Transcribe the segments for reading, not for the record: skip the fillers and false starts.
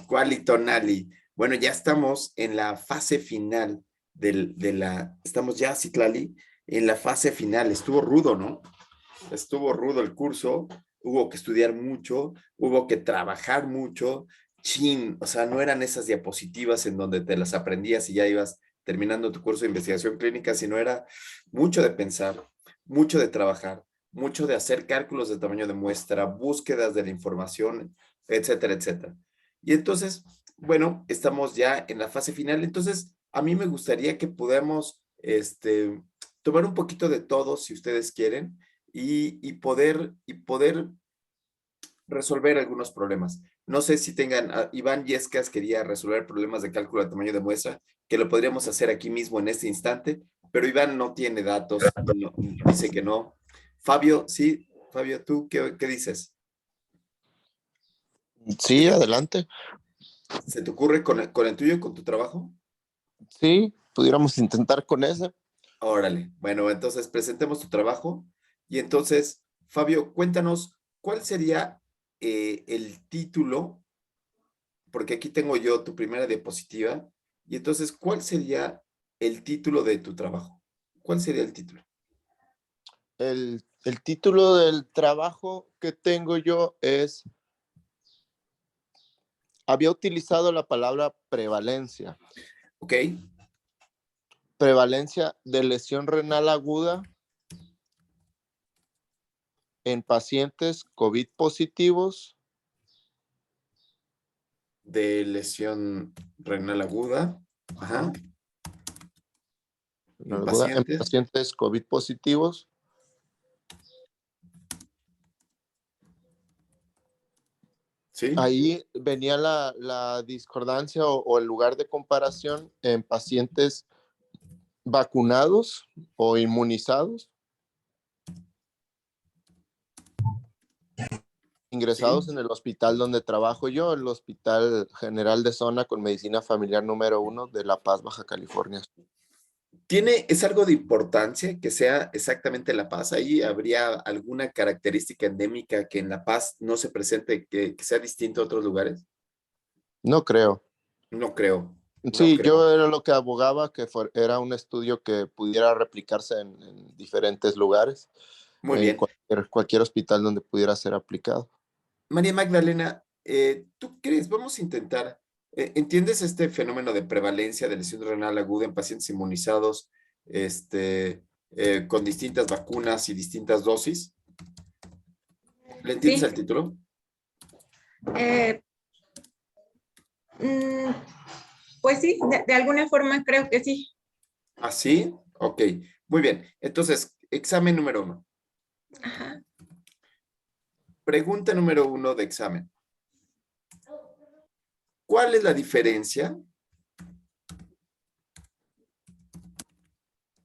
Quali Bueno, ya estamos en la fase final estamos ya, Citlali, en la fase final. Estuvo rudo, ¿no? Estuvo rudo el curso, hubo que estudiar mucho, hubo que trabajar mucho. Chin, o sea, no eran esas diapositivas en donde te las aprendías y ya ibas terminando tu curso de investigación clínica, sino era mucho de pensar, mucho de trabajar, mucho de hacer cálculos de tamaño de muestra, búsquedas de la información, etcétera, etcétera. Y entonces, bueno, estamos ya en la fase final. Entonces, a mí me gustaría que podamos, tomar un poquito de todo, si ustedes quieren, y poder resolver algunos problemas. No sé si tengan, Iván Yescas quería resolver problemas de cálculo de tamaño de muestra, que lo podríamos hacer aquí mismo en este instante, pero Iván no tiene datos, dice que no. Fabio, sí, Fabio, ¿tú qué dices? Sí, adelante. ¿Se te ocurre con el tuyo, con tu trabajo? Sí, pudiéramos intentar con ese. Órale, bueno, entonces presentemos tu trabajo y entonces, Fabio, cuéntanos cuál sería el título, porque aquí tengo yo tu primera diapositiva, y entonces, ¿cuál sería el título de tu trabajo? ¿Cuál sería el título? El título del trabajo que tengo yo es, había utilizado la palabra prevalencia. ¿Ok? Prevalencia de lesión renal aguda en pacientes COVID positivos. De lesión renal aguda. Ajá. En En pacientes. pacientes COVID positivos. ¿Sí? Ahí venía la discordancia o el lugar de comparación en pacientes vacunados o inmunizados, ¿Sí? ingresados en el hospital donde trabajo yo, el Hospital General de Zona con Medicina Familiar número 1 de La Paz, Baja California. ¿Es algo de importancia que sea exactamente La Paz? ¿Ahí habría alguna característica endémica que en La Paz no se presente, que sea distinto a otros lugares? No creo. No creo, no Sí, creo. yo era lo que abogaba, que era un estudio que pudiera replicarse en diferentes lugares, Muy en bien. cualquier hospital donde pudiera ser aplicado. María Magdalena, ¿tú crees? Vamos a intentar, ¿entiendes este fenómeno de prevalencia de lesión renal aguda en pacientes inmunizados, con distintas vacunas y distintas dosis? ¿Le entiendes Sí, el título? eh, mm, pues sí, de alguna forma creo que sí. ¿Así? Ok, muy bien. Entonces, examen número 1. Ajá. Pregunta número 1 de examen. ¿Cuál es la diferencia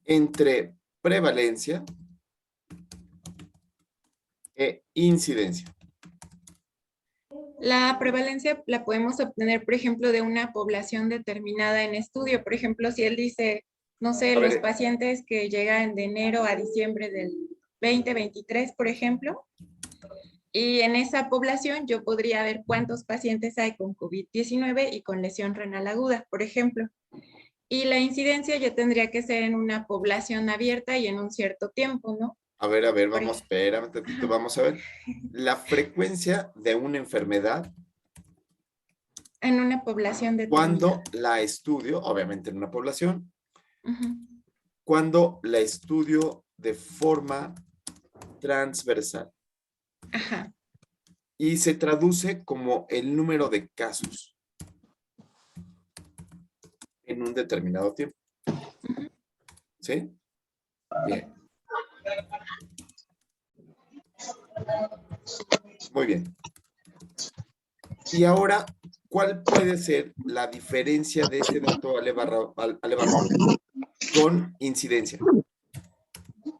entre prevalencia e incidencia? La prevalencia la podemos obtener, por ejemplo, de una población determinada en estudio. Por ejemplo, si él dice, no sé, A los ver, pacientes que llegan de enero a diciembre del 2023, por ejemplo, y en esa población yo podría ver cuántos pacientes hay con COVID-19 y con lesión renal aguda, por ejemplo. Y la incidencia ya tendría que ser en una población abierta y en un cierto tiempo, ¿no? a ver, Por vamos, ejemplo, espérame tantito, vamos a ver. La frecuencia de una enfermedad en una población determinada. cuando la estudio, obviamente en una población, Ujú. cuando la estudio de forma transversal Ajá. y se traduce como el número de casos en un determinado tiempo. Ujú. ¿Sí? Bien. Muy bien. Y ahora, ¿cuál puede ser la diferencia de ese dato al con incidencia?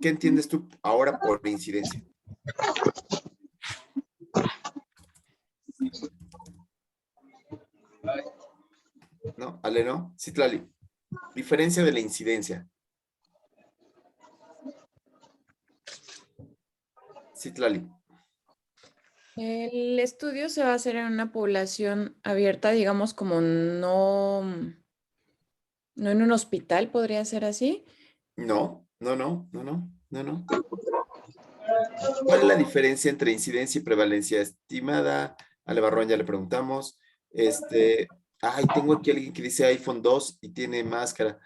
¿Qué entiendes tú ahora por incidencia? ¿No? Ale, ¿no? Citlali. Diferencia de la incidencia. Citlali. El estudio se va a hacer en una población abierta, digamos, como no en un hospital, podría ser así. No, no, no, no, no, no, no. ¿Cuál es la diferencia entre incidencia y prevalencia estimada? A Levarrón ya le preguntamos. Ay, tengo aquí alguien que dice iPhone 2 y tiene máscara.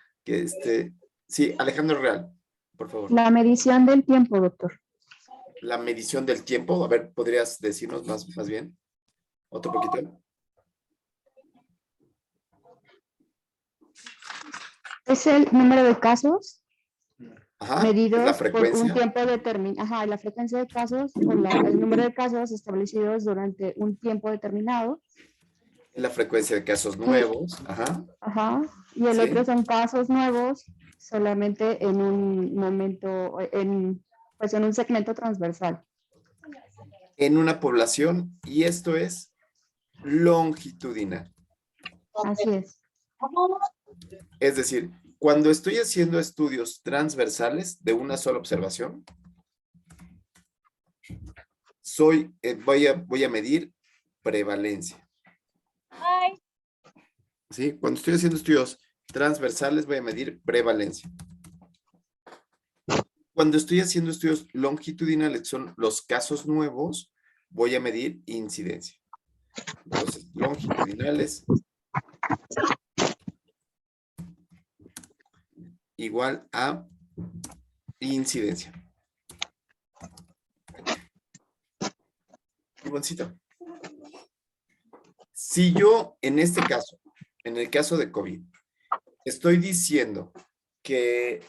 Sí, Alejandro Real, por favor. La medición del tiempo, doctor. La medición del tiempo, a ver, ¿podrías decirnos más bien? Otro poquito. Es el número de casos Ajá, medidos es la por un frecuencia. tiempo determinado. Ajá, la frecuencia de casos o el número de casos establecidos durante un tiempo determinado. La frecuencia de casos nuevos. Ajá, Ajá, y el sí. otro son casos nuevos solamente en un momento, pues en un segmento transversal. En una población, y esto es longitudinal. Así es. Es decir, cuando estoy haciendo estudios transversales de una sola observación, voy a medir prevalencia. ¿Sí? Cuando estoy haciendo estudios transversales, voy a medir prevalencia. Cuando estoy haciendo estudios longitudinales, que son los casos nuevos, voy a medir incidencia. Entonces, longitudinales igual a incidencia. Ivoncito. Si yo, en este caso, en el caso de COVID, estoy diciendo que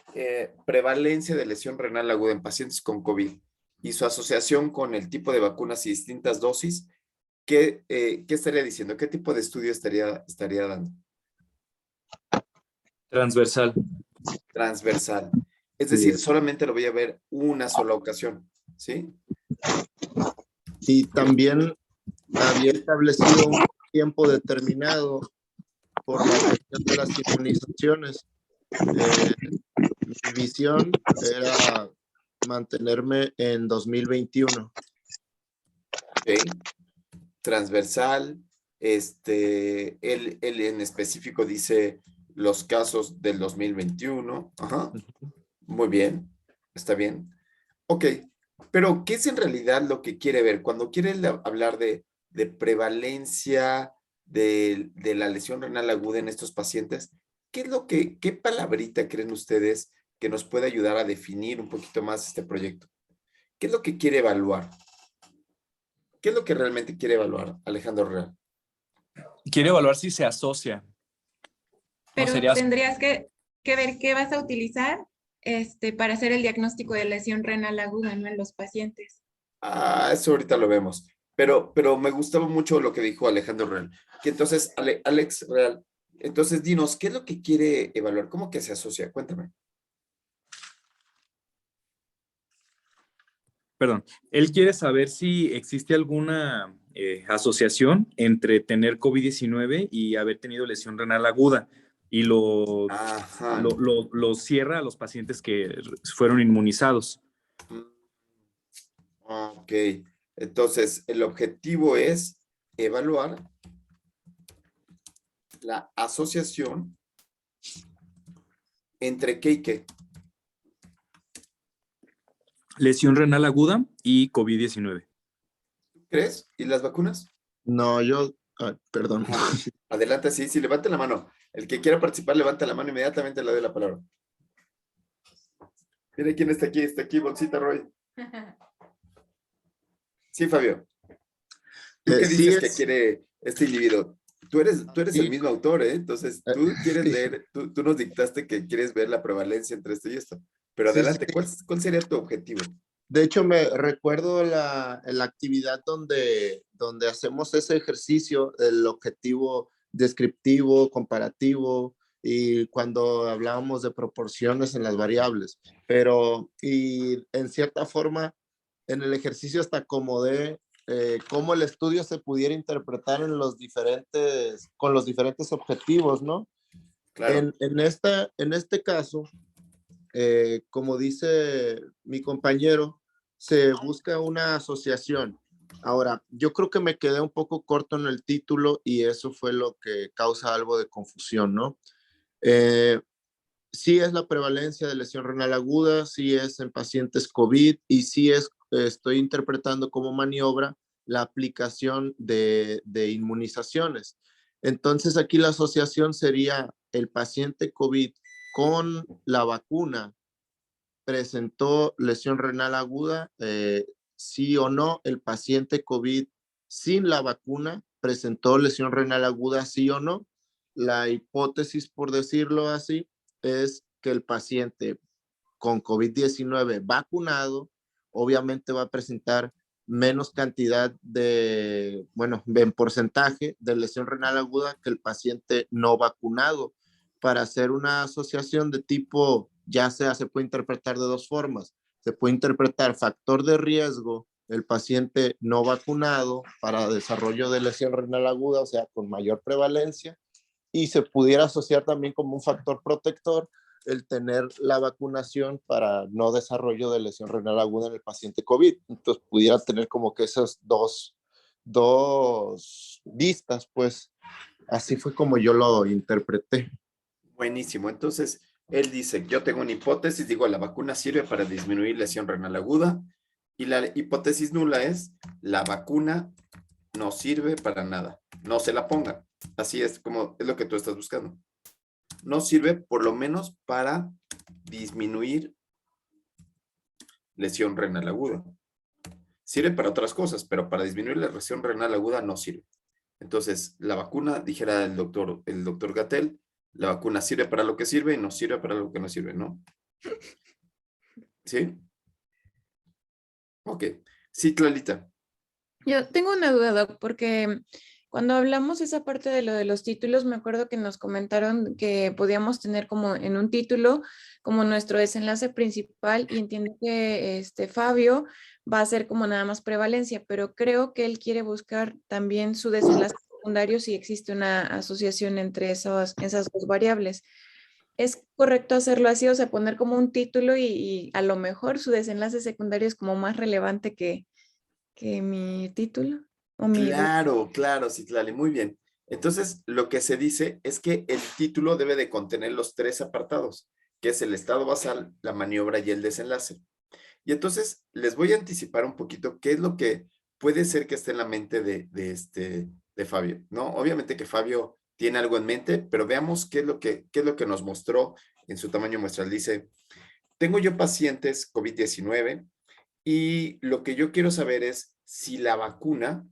prevalencia de lesión renal aguda en pacientes con COVID y su asociación con el tipo de vacunas y distintas dosis, ¿qué estaría diciendo? ¿Qué tipo de estudio estaría dando? Transversal. Transversal. Es decir, solamente lo voy a ver una sola ocasión, ¿sí? Y también había establecido un tiempo determinado por la cuestión de las inmunizaciones. Mi visión era mantenerme en 2021. Ok. Transversal. Él en específico dice los casos del 2021. Ajá. Muy bien. Está bien. Ok. Pero, ¿qué es en realidad lo que quiere ver? Cuando quiere hablar de prevalencia de la lesión renal aguda en estos pacientes, ¿qué palabrita creen ustedes que nos puede ayudar a definir un poquito más este proyecto? ¿Qué es lo que quiere evaluar? ¿Qué es lo que realmente quiere evaluar, Alejandro Real? Quiere evaluar si se asocia. Pero sería- tendrías que ver qué vas a utilizar para hacer el diagnóstico de lesión renal aguda, ¿no? En los pacientes. Eso ahorita lo vemos. Pero me gustaba mucho lo que dijo Alejandro Real. Que entonces, Alex Real, entonces dinos, ¿qué es lo que quiere evaluar? ¿Cómo que se asocia? Cuéntame. Perdón, él quiere saber si existe alguna asociación entre tener COVID-19 y haber tenido lesión renal aguda y Ajá. lo cierra a los pacientes que fueron inmunizados. Ok. Entonces, el objetivo es evaluar la asociación entre qué y qué. Lesión renal aguda y COVID-19. ¿Crees? ¿Y las vacunas? No, perdón. Adelante, sí, levanten la mano. El que quiera participar, levanta la mano, inmediatamente le doy la palabra. Mire quién está aquí, Bolsita Roy. Sí, Fabio. ¿Tú qué Sí dices que quiere este individuo? Tú eres el mismo autor, ¿eh? Entonces, tú quieres leer, tú nos dictaste que quieres ver la prevalencia entre esto y esto. Pero Sí, adelante, sí. ¿cuál sería tu objetivo? De hecho, me recuerdo la actividad donde hacemos ese ejercicio, el objetivo descriptivo, comparativo, y cuando hablábamos de proporciones en las variables. Y en cierta forma, en el ejercicio hasta acomodé cómo el estudio se pudiera interpretar con los diferentes objetivos, ¿no? Claro. En este caso, como dice mi compañero, se busca una asociación Ahora, yo creo que me quedé un poco corto en el título y eso fue lo que causa algo de confusión, ¿no? Eh, sí es la prevalencia de lesión renal aguda, sí es en pacientes COVID y sí estoy interpretando como maniobra la aplicación de inmunizaciones. Entonces aquí la asociación sería el paciente COVID con la vacuna presentó lesión renal aguda, sí o no, el paciente COVID sin la vacuna presentó lesión renal aguda, sí o no. La hipótesis, por decirlo así, es que el paciente con COVID-19 vacunado obviamente va a presentar menos cantidad de, bueno, en porcentaje de lesión renal aguda que el paciente no vacunado. Para hacer una asociación de tipo, ya sea, se puede interpretar de dos formas. Se puede interpretar factor de riesgo, el paciente no vacunado para desarrollo de lesión renal aguda, o sea, con mayor prevalencia, y se pudiera asociar también como un factor protector el tener la vacunación para no desarrollo de lesión renal aguda en el paciente COVID. Entonces pudiera tener como que esas dos vistas, pues así fue como yo lo interpreté. Buenísimo. Entonces, él dice, yo tengo una hipótesis, digo, la vacuna sirve para disminuir lesión renal aguda y la hipótesis nula es, la vacuna no sirve para nada, no se la pongan. Así es como es lo que tú estás buscando. No sirve por lo menos para disminuir lesión renal aguda. Sirve para otras cosas, pero para disminuir la lesión renal aguda no sirve. Entonces, la vacuna, dijera el doctor Gatell, la vacuna sirve para lo que sirve y no sirve para lo que no sirve, ¿no? ¿Sí? Ok. Sí, Clarita. Yo tengo una duda, Doc, porque cuando hablamos esa parte de lo de los títulos, me acuerdo que nos comentaron que podíamos tener como en un título como nuestro desenlace principal y entiendo que Fabio va a ser como nada más prevalencia, pero creo que él quiere buscar también su desenlace secundario si existe una asociación entre esas dos variables. ¿Es correcto hacerlo así? O sea, poner como un título y a lo mejor su desenlace secundario es como más relevante que mi título o mi... Claro, claro, Citlali, muy bien. Entonces, lo que se dice es que el título debe de contener los tres apartados, que es el estado basal, la maniobra y el desenlace. Y entonces, les voy a anticipar un poquito qué es lo que puede ser que esté en la mente de Fabio, ¿no? Obviamente que Fabio tiene algo en mente, pero veamos qué es lo que nos mostró en su tamaño muestral. Dice, tengo yo pacientes COVID-19 y lo que yo quiero saber es si la vacuna,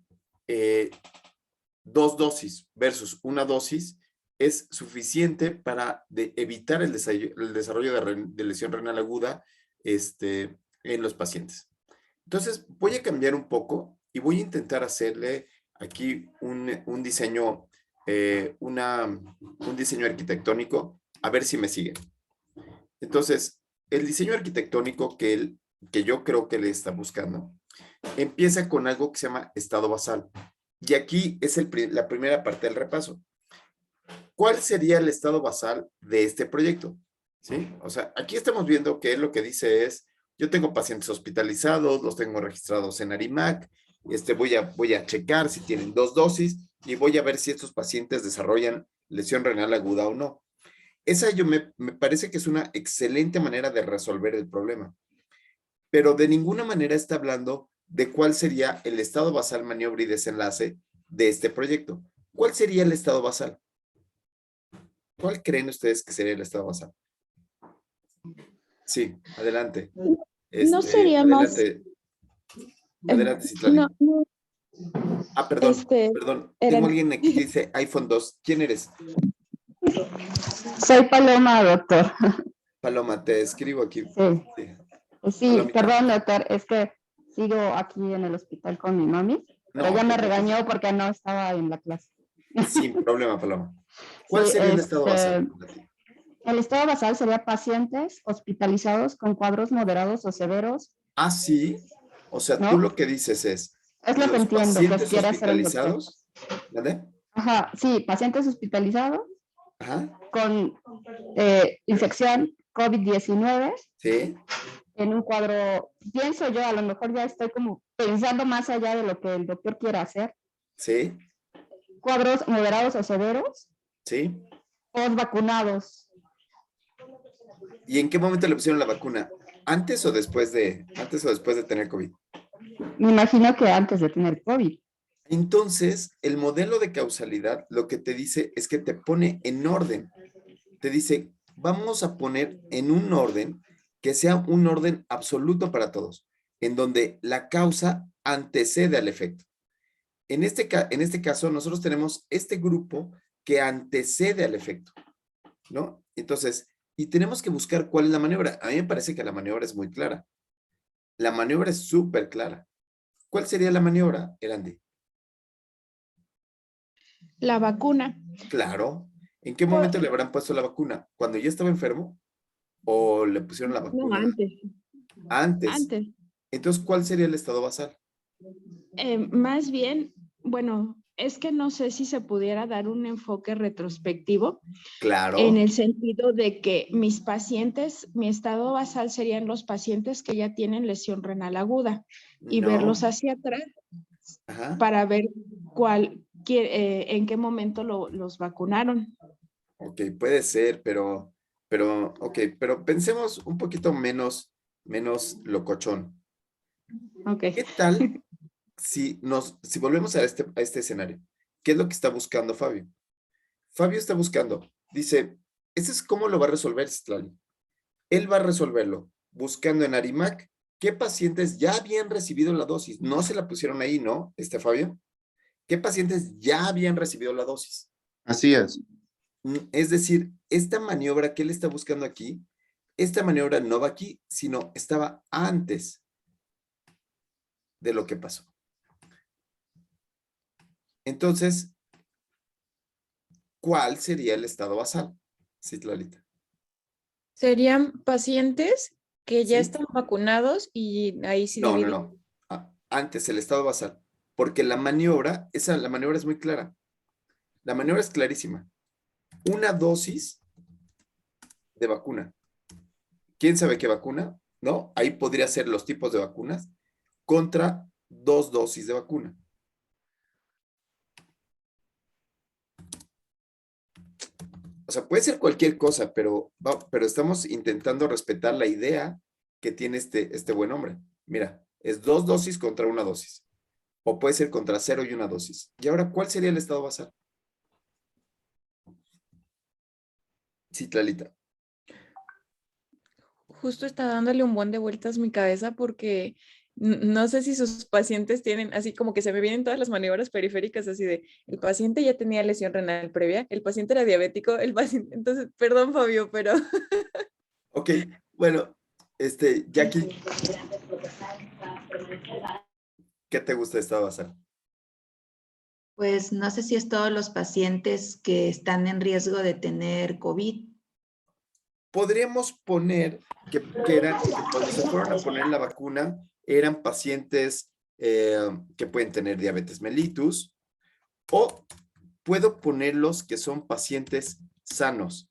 2 dosis versus una dosis, es suficiente para evitar el desarrollo de lesión renal aguda en los pacientes. Entonces, voy a cambiar un poco y voy a intentar hacerle aquí un diseño, un diseño arquitectónico, a ver si me siguen. Entonces, el diseño arquitectónico que yo creo que le está buscando, empieza con algo que se llama estado basal. Y aquí es la primera parte del repaso. ¿Cuál sería el estado basal de este proyecto? ¿Sí? O sea, aquí estamos viendo que lo que dice es, yo tengo pacientes hospitalizados, los tengo registrados en Arimac, voy a checar si tienen 2 dosis y voy a ver si estos pacientes desarrollan lesión renal aguda o no. Esa me parece que es una excelente manera de resolver el problema, pero de ninguna manera está hablando de cuál sería el estado basal, maniobra y desenlace de este proyecto. ¿Cuál sería el estado basal? ¿Cuál creen ustedes que sería el estado basal? Sí, adelante. No sería más... Adelante, Citlali. No, Perdón, este, perdón. era- Tengo alguien aquí que dice iPhone 2. ¿Quién eres? Soy Paloma, doctor. Paloma, te escribo aquí. Sí, Sí. sí, Palomita. perdón, doctor, es que sigo aquí en el hospital con mi mami, pero No, ella te me preocupes. regañó porque no estaba en la clase. Sin problema, Paloma. ¿Cuál Sí, sería el estado basal para ti? el estado basal sería pacientes hospitalizados con cuadros moderados o severos, Sí. O sea, tú ¿no? lo que dices es, Es lo que los entiendo que pacientes quiere hacer el doctor. hospitalizados, ¿vale? Ajá, sí, pacientes hospitalizados Ajá, con infección COVID-19 sí, en un cuadro, pienso yo, a lo mejor ya estoy como pensando más allá de lo que el doctor quiera hacer, ¿Sí? cuadros moderados o severos, ¿Sí? post vacunados. ¿Y en qué momento le pusieron la vacuna? ¿Antes o después de tener COVID? Me imagino que antes de tener COVID. Entonces, el modelo de causalidad lo que te dice es que te pone en orden. Te dice, vamos a poner en un orden que sea un orden absoluto para todos, en donde la causa antecede al efecto. En este caso, nosotros tenemos este grupo que antecede al efecto, ¿no? Entonces, y tenemos que buscar cuál es la maniobra. A mí me parece que la maniobra es muy clara. La maniobra es súper clara. ¿Cuál sería la maniobra, Erandi? La vacuna. Claro. ¿En qué momento le habrán puesto la vacuna? ¿Cuando ya estaba enfermo? ¿O le pusieron la No, vacuna antes. antes? Antes. Entonces, ¿cuál sería el estado basal? Más bien, bueno, es que no sé si se pudiera dar un enfoque retrospectivo Claro. en el sentido de que mis pacientes, mi estado basal serían los pacientes que ya tienen lesión renal aguda y No. verlos hacia atrás Ajá. para ver en qué momento los vacunaron. Ok, puede ser, pero pensemos un poquito menos locochón. Ok. ¿Qué tal si volvemos a este escenario? ¿Qué es lo que está buscando Fabio? Fabio está buscando, dice, ese es cómo lo va a resolver Citlali. Él va a resolverlo buscando en Arimac qué pacientes ya habían recibido la dosis. No se la pusieron ahí, ¿no, Fabio? ¿Qué pacientes ya habían recibido la dosis? Así es. Es decir, esta maniobra que él está buscando aquí, esta maniobra no va aquí, sino estaba antes de lo que pasó. Entonces, ¿cuál sería el estado basal, Citlalita? Serían pacientes que ya ¿Sí? están vacunados y ahí sí No. dividimos. Antes, el estado basal. Porque la maniobra es muy clara. La maniobra es clarísima. Una dosis de vacuna. ¿Quién sabe qué vacuna? ¿No? Ahí podría ser los tipos de vacunas contra 2 dosis de vacuna. O sea, puede ser cualquier cosa, pero estamos intentando respetar la idea que tiene este buen hombre. Mira, es 2 dosis contra 1 dosis. O puede ser contra 0 y 1 dosis. Y ahora, ¿cuál sería el estado basal? Citlalita. Justo está dándole un buen de vueltas mi cabeza porque no sé si sus pacientes tienen, así como que se me vienen todas las maniobras periféricas, así de, el paciente ya tenía lesión renal previa, el paciente era diabético, el paciente, entonces, perdón Fabio, pero... Ok, bueno, Jackie, ¿qué te gusta de estado basal? Pues no sé si es todos los pacientes que están en riesgo de tener COVID. Podríamos poner que cuando se fueron a poner la vacuna eran pacientes que pueden tener diabetes mellitus, o puedo ponerlos que son pacientes sanos.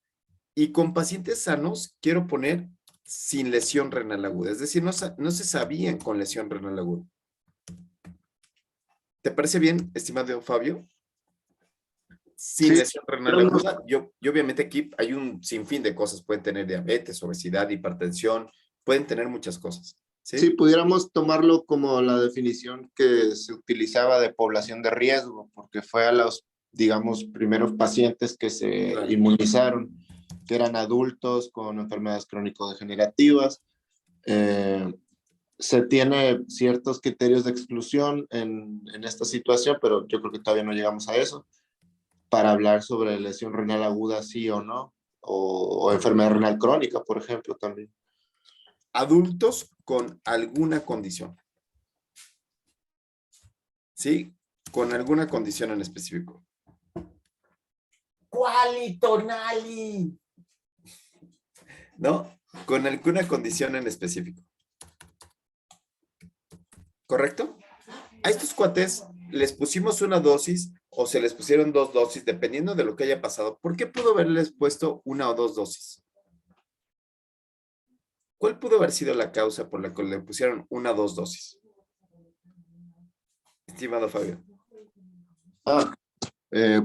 Y con pacientes sanos quiero poner sin lesión renal aguda, es decir, no se sabían con lesión renal aguda. ¿Te parece bien, estimado Fabio? Sin Sí, lesión renal aguda, y obviamente aquí hay un sinfín de cosas. Pueden tener diabetes, obesidad, hipertensión, pueden tener muchas cosas. sí, pudiéramos tomarlo como la definición que se utilizaba de población de riesgo, porque fue a los, digamos, primeros pacientes que se Claro. inmunizaron, que eran adultos con enfermedades crónico-degenerativas. Se tiene ciertos criterios de exclusión en esta situación, pero yo creo que todavía no llegamos a eso, para hablar sobre lesión renal aguda, sí o no, o enfermedad renal crónica, por ejemplo, también. Adultos con alguna condición. ¿Sí? Con alguna condición en específico. ¿Cuál, Tonali? ¿No? Con alguna condición en específico. ¿Correcto? A estos cuates les pusimos una dosis o se les pusieron 2 dosis, dependiendo de lo que haya pasado. ¿Por qué pudo haberles puesto 1 o 2 dosis? ¿Cuál pudo haber sido la causa por la que le pusieron 1 o 2 dosis? estimado Fabio?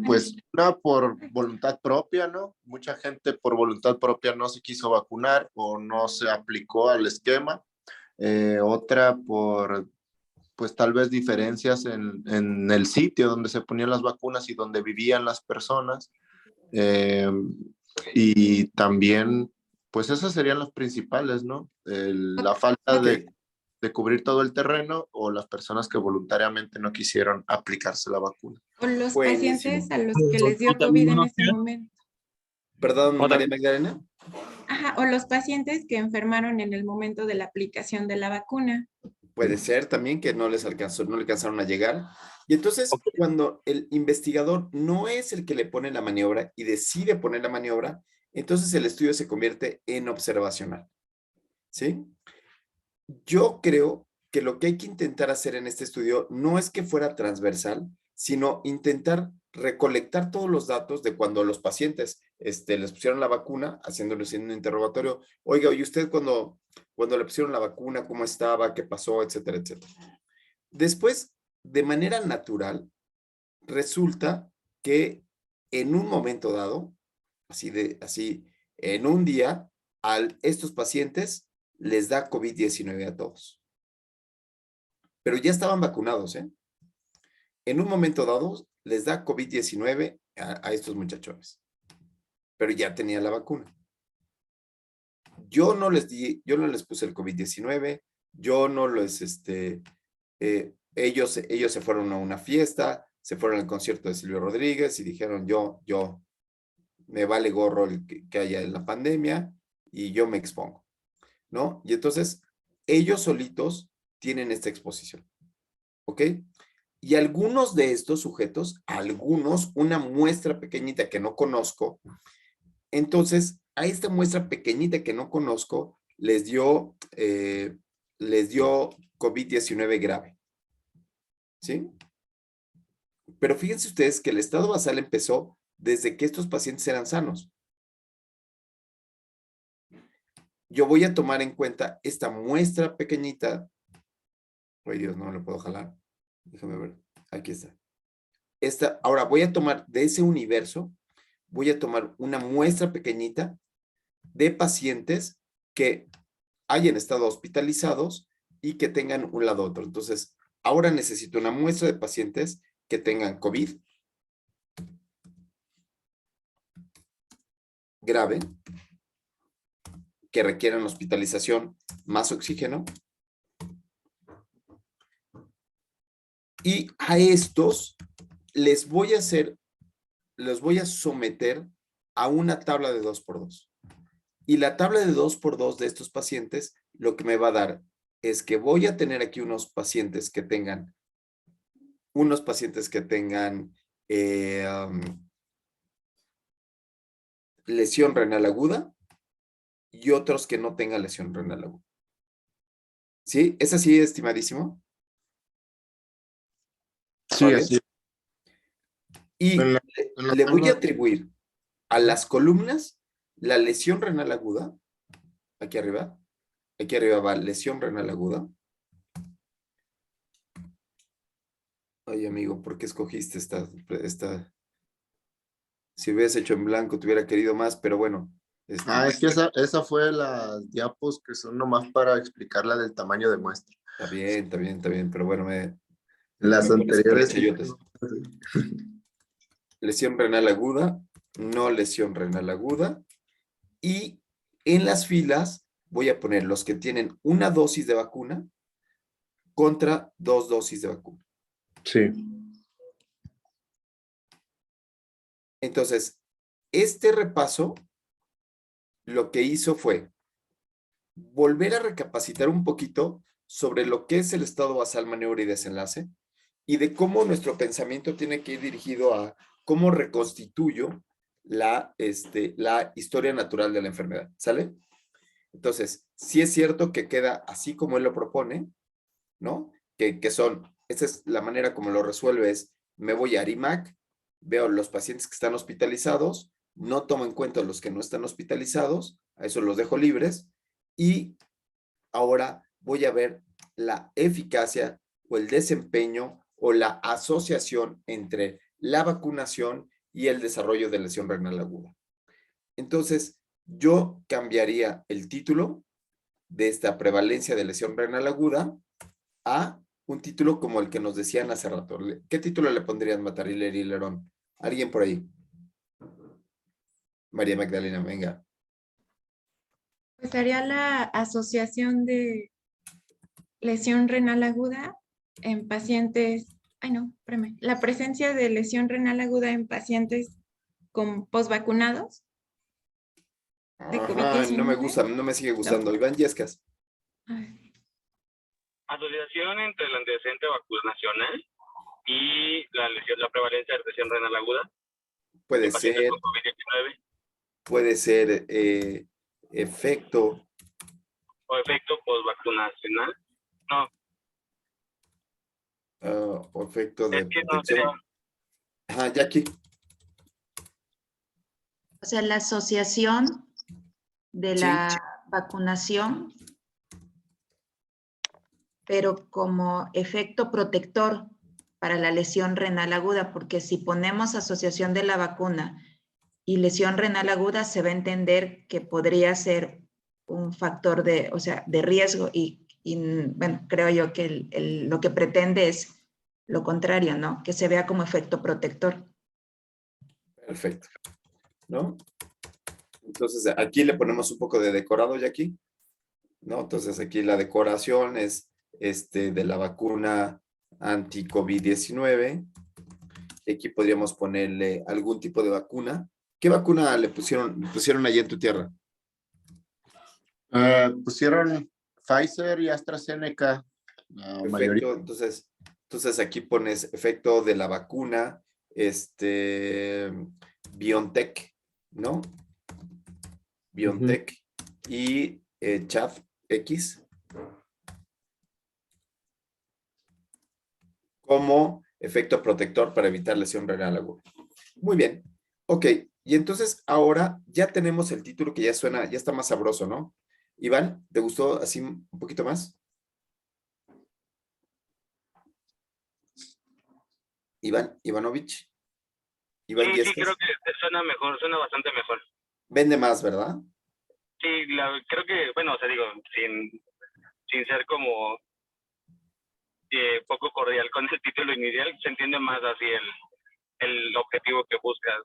Pues una por voluntad propia, ¿no? Mucha gente por voluntad propia no se quiso vacunar o no se aplicó al esquema. Otra por, pues tal vez diferencias en el sitio donde se ponían las vacunas y donde vivían las personas. Y también, pues esas serían las principales, ¿no? La falta Ok. de cubrir todo el terreno o las personas que voluntariamente no quisieron aplicarse la vacuna. O los Buenísimo. pacientes a los que les O dio también COVID en una ese opción. momento. Perdón, O María también- Magdalena. Ajá, o los pacientes que enfermaron en el momento de la aplicación de la vacuna. Puede ser también que no les alcanzó, no le alcanzaron a llegar. Y entonces, Ok. cuando el investigador no es el que le pone la maniobra y decide poner la maniobra, entonces el estudio se convierte en observacional. ¿Sí? Yo creo que lo que hay que intentar hacer en este estudio no es que fuera transversal, sino intentar recolectar todos los datos de cuando los pacientes les pusieron la vacuna, haciéndoles un interrogatorio. Oiga, ¿y usted cuando le pusieron la vacuna, cómo estaba, qué pasó, etcétera, etcétera? Después, de manera natural, resulta que en un momento dado, así, en un día, estos pacientes les da COVID-19 a todos. Pero ya estaban vacunados, ¿eh? En un momento dado, les da COVID-19 a estos muchachones. Pero ya tenía la vacuna. Yo no les puse el COVID-19, yo no les, ellos se fueron a una fiesta, se fueron al concierto de Silvio Rodríguez y dijeron, me vale gorro que haya la pandemia y yo me expongo, ¿no? Y entonces, ellos solitos tienen esta exposición, ¿ok? Y algunos de estos sujetos, una muestra pequeñita que no conozco, entonces, a esta muestra pequeñita que no conozco, les dio COVID-19 grave, ¿sí? Pero fíjense ustedes que el estado basal empezó desde que estos pacientes eran sanos. Yo voy a tomar en cuenta esta muestra pequeñita. Ay, Dios, no lo puedo jalar. Déjame ver. Aquí está. Ahora voy a tomar de ese universo, voy a tomar una muestra pequeñita de pacientes que hayan estado hospitalizados y que tengan un lado otro. Entonces, ahora necesito una muestra de pacientes que tengan COVID grave, que requieran hospitalización más oxígeno. Y a estos los voy a someter a una tabla de 2x2. Y la tabla de 2x2 de estos pacientes, lo que me va a dar es que voy a tener aquí unos pacientes que tengan lesión renal aguda y otros que no tengan lesión renal aguda. ¿Sí? ¿Es así, estimadísimo? Sí, ¿Vale? así. Y En la le voy a tabla- atribuir a las columnas la lesión renal aguda. Aquí arriba va lesión renal aguda. Ay, amigo, ¿por qué escogiste esta? Si hubieras hecho en blanco, te hubiera querido más, pero bueno. es que esa fue las diapos que son nomás para explicar la del tamaño de muestra. Está bien, pero bueno, Las me pones anteriores. chayotes. Lesión renal aguda, no lesión renal aguda. Y en las filas voy a poner los que tienen una dosis de vacuna contra 2 dosis de vacuna. Sí. Entonces, este repaso lo que hizo fue volver a recapacitar un poquito sobre lo que es el estado basal, maniobra y desenlace y de cómo nuestro pensamiento tiene que ir dirigido a cómo reconstituyo la historia natural de la enfermedad. ¿Sale? Entonces, sí es cierto que queda así como él lo propone, ¿no? Esa es la manera como lo resuelve, es, me voy a ARIMAC, veo los pacientes que están hospitalizados, no tomo en cuenta los que no están hospitalizados, a eso los dejo libres, y ahora voy a ver la eficacia o el desempeño o la asociación entre la vacunación y el desarrollo de lesión renal aguda. Entonces, yo cambiaría el título de esta prevalencia de lesión renal aguda a un título como el que nos decían hace rato. ¿Qué título le pondrían, Matariler y Lerón? ¿Alguien por ahí? María Magdalena, venga. Pues haría la asociación de lesión renal aguda en pacientes, ay no, espérame, la presencia de lesión renal aguda en pacientes con posvacunados de Ajá, COVID-19. no me gusta, no me sigue gustando. Iván Yescas. Ay, Asociación entre el antecedente vacunacional y la prevalencia de lesión renal aguda Puede en pacientes ser, con COVID-19 puede ser efecto. o efecto postvacunacional. No, O efecto de es que no sé. protección. Ajá, Jackie. O sea, la asociación de Sí. la vacunación, pero como efecto protector para la lesión renal aguda, porque si ponemos asociación de la vacuna y lesión renal aguda, se va a entender que podría ser un factor de, o sea, de riesgo y bueno, creo yo que lo que pretende es lo contrario, ¿no? Que se vea como efecto protector. Perfecto. ¿No? Entonces, aquí le ponemos un poco de decorado, Jackie. ¿No? Entonces, aquí la decoración es de la vacuna anti-COVID-19. Aquí podríamos ponerle algún tipo de vacuna. ¿Qué vacuna le pusieron allí en tu tierra? Pusieron Pfizer y AstraZeneca, la mayoría. Perfecto. Entonces aquí pones efecto de la vacuna, BioNTech, ¿no? BioNTech y ChAdX como efecto protector para evitar lesión renal aguda. Muy bien. Ok, y entonces ahora ya tenemos el título que ya suena, ya está más sabroso, ¿no? Iván, ¿te gustó así un poquito más? Iván Ivanovich. Iván Sí, Yescas. creo que suena mejor, suena bastante mejor. Vende más, ¿verdad? Sí, creo que, bueno, o sea, digo, sin ser como poco cordial con el título inicial, se entiende más así el objetivo que buscas.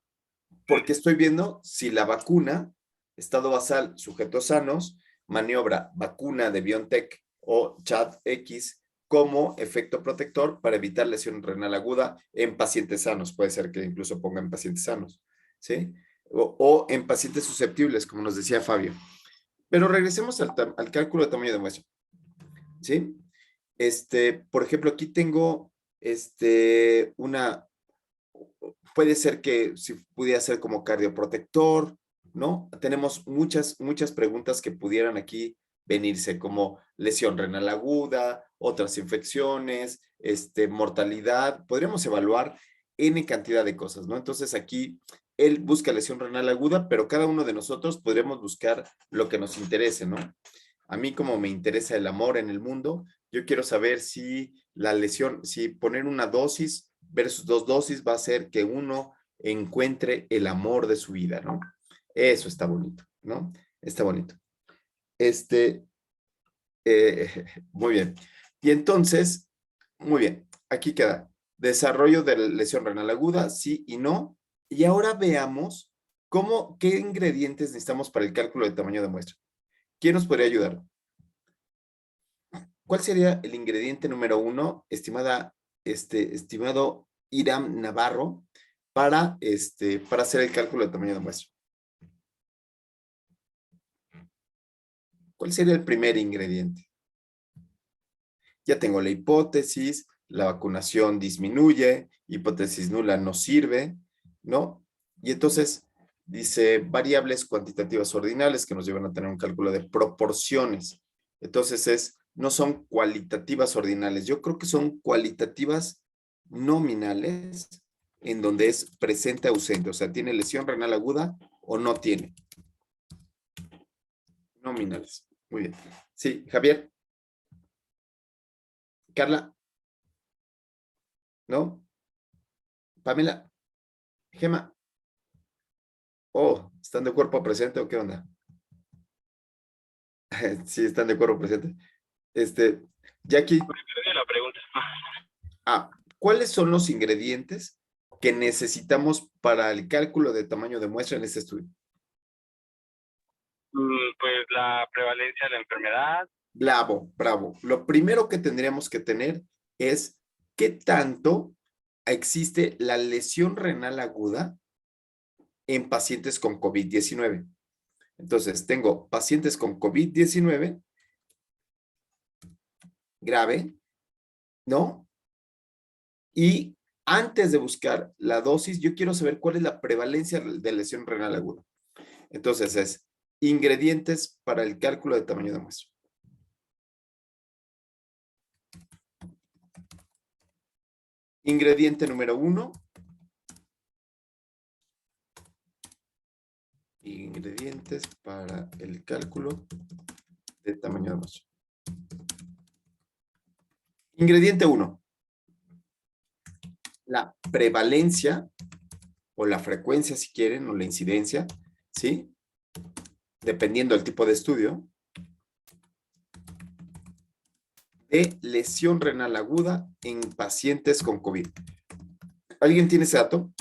Porque estoy viendo si la vacuna, estado basal, sujetos sanos, maniobra vacuna de BioNTech o ChAdX como efecto protector para evitar lesión renal aguda en pacientes sanos. Puede ser que incluso ponga en pacientes sanos, ¿sí? O en pacientes susceptibles, como nos decía Fabio. Pero regresemos al cálculo de tamaño de muestra, ¿sí? Por ejemplo, aquí tengo puede ser que si pudiera ser como cardioprotector, ¿no? Tenemos muchas preguntas que pudieran aquí venirse, como lesión renal aguda, otras infecciones, mortalidad. Podríamos evaluar N cantidad de cosas, ¿no? Entonces aquí él busca lesión renal aguda, pero cada uno de nosotros podríamos buscar lo que nos interese, ¿no? A mí, como me interesa el amor en el mundo, yo quiero saber si la lesión, si poner una dosis versus 2 dosis va a hacer que uno encuentre el amor de su vida, ¿no? Eso está bonito, ¿no? Está bonito. Muy bien. Y entonces, muy bien, aquí queda. Desarrollo de lesión renal aguda, sí y no. Y ahora veamos qué ingredientes necesitamos para el cálculo de tamaño de muestra. ¿Quién nos podría ayudar? ¿Cuál sería el ingrediente número 1, estimado Iram Navarro, para hacer el cálculo de tamaño de muestra? ¿Cuál sería el primer ingrediente? Ya tengo la hipótesis, la vacunación disminuye, hipótesis nula no sirve, ¿no? Y entonces dice variables cuantitativas ordinales que nos llevan a tener un cálculo de proporciones. Entonces no son cualitativas ordinales, yo creo que son cualitativas nominales en donde es presente ausente, o sea, tiene lesión renal aguda o no tiene. Nominales. Muy bien. Sí, Javier. Carla. ¿No? Pamela, Gema. Oh, ¿están de cuerpo presente o qué onda? Sí, están de cuerpo presente. Jackie, Perdí la pregunta. ¿cuáles son los ingredientes que necesitamos para el cálculo de tamaño de muestra en este estudio? Pues la prevalencia de la enfermedad. Bravo, bravo. Lo primero que tendríamos que tener es qué tanto existe la lesión renal aguda en pacientes con COVID-19. Entonces, tengo pacientes con COVID-19 grave, ¿no? Y antes de buscar la dosis, yo quiero saber cuál es la prevalencia de lesión renal aguda. Entonces, es ingredientes para el cálculo de tamaño de muestra. Ingrediente número 1. Ingredientes para el cálculo de tamaño de muestra. Ingrediente 1. La prevalencia o la frecuencia, si quieren, o la incidencia, ¿sí? Dependiendo del tipo de estudio, de lesión renal aguda en pacientes con COVID. ¿Alguien tiene ese dato?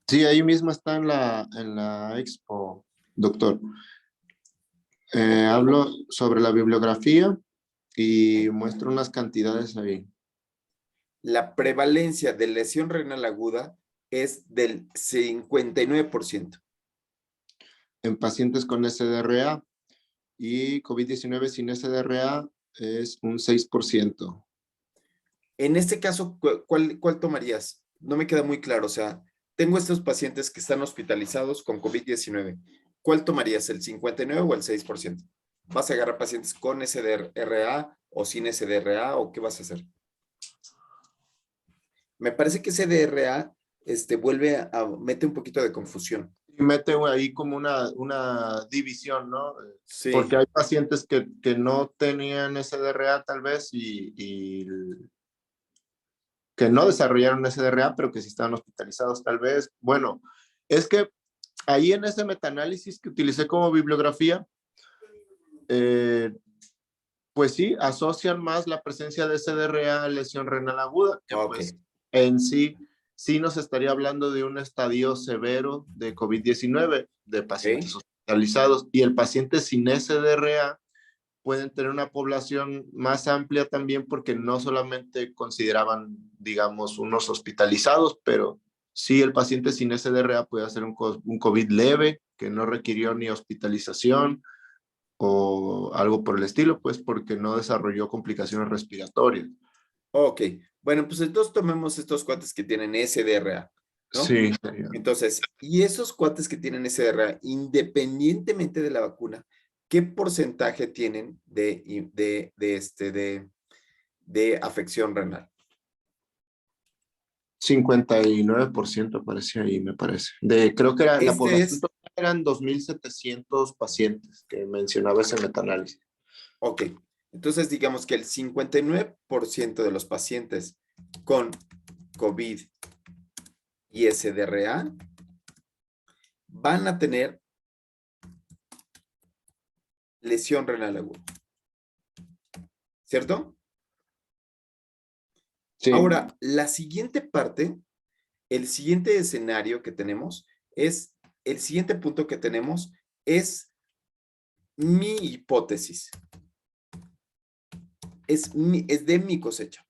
Sí, ahí mismo está en la expo, doctor. Hablo sobre la bibliografía y muestro unas cantidades ahí. La prevalencia de lesión renal aguda es del 59%. En pacientes con SDRA y COVID-19 sin SDRA es un 6%. En este caso, ¿cuál tomarías? No me queda muy claro. O sea, tengo estos pacientes que están hospitalizados con COVID-19. ¿Cuál tomarías, el 59 o el 6%? ¿Vas a agarrar pacientes con SDRA o sin SDRA o qué vas a hacer? Me parece que SDRA mete un poquito de confusión. Y mete ahí como una división, ¿no? Sí. Porque hay pacientes que no tenían SDRA tal vez y que no desarrollaron SDRA, pero que sí estaban hospitalizados tal vez. Bueno, es que ahí en ese metaanálisis que utilicé como bibliografía, pues sí, asocian más la presencia de SDRA a lesión renal aguda, que Ok. pues en sí nos estaría hablando de un estadio severo de COVID-19, de pacientes hospitalizados, y el paciente sin SDRA pueden tener una población más amplia también porque no solamente consideraban, digamos, unos hospitalizados, pero sí el paciente sin SDRA puede hacer un COVID leve que no requirió ni hospitalización o algo por el estilo, pues porque no desarrolló complicaciones respiratorias. Ok, bueno, pues entonces tomemos estos cuates que tienen SDRA, ¿no? Sí. Entonces, y esos cuates que tienen SDRA, independientemente de la vacuna, ¿qué porcentaje tienen de afección renal? 59% aparecía ahí, me parece. Creo que era, la población total eran 2,700 pacientes que mencionaba ese metaanálisis. Ok, entonces digamos que el 59% de los pacientes con COVID y SDRA van a tener lesión renal aguda. ¿Cierto? Sí. Ahora, la siguiente parte, el siguiente escenario que tenemos es, el siguiente punto que tenemos es mi hipótesis. Es de mi cosecha.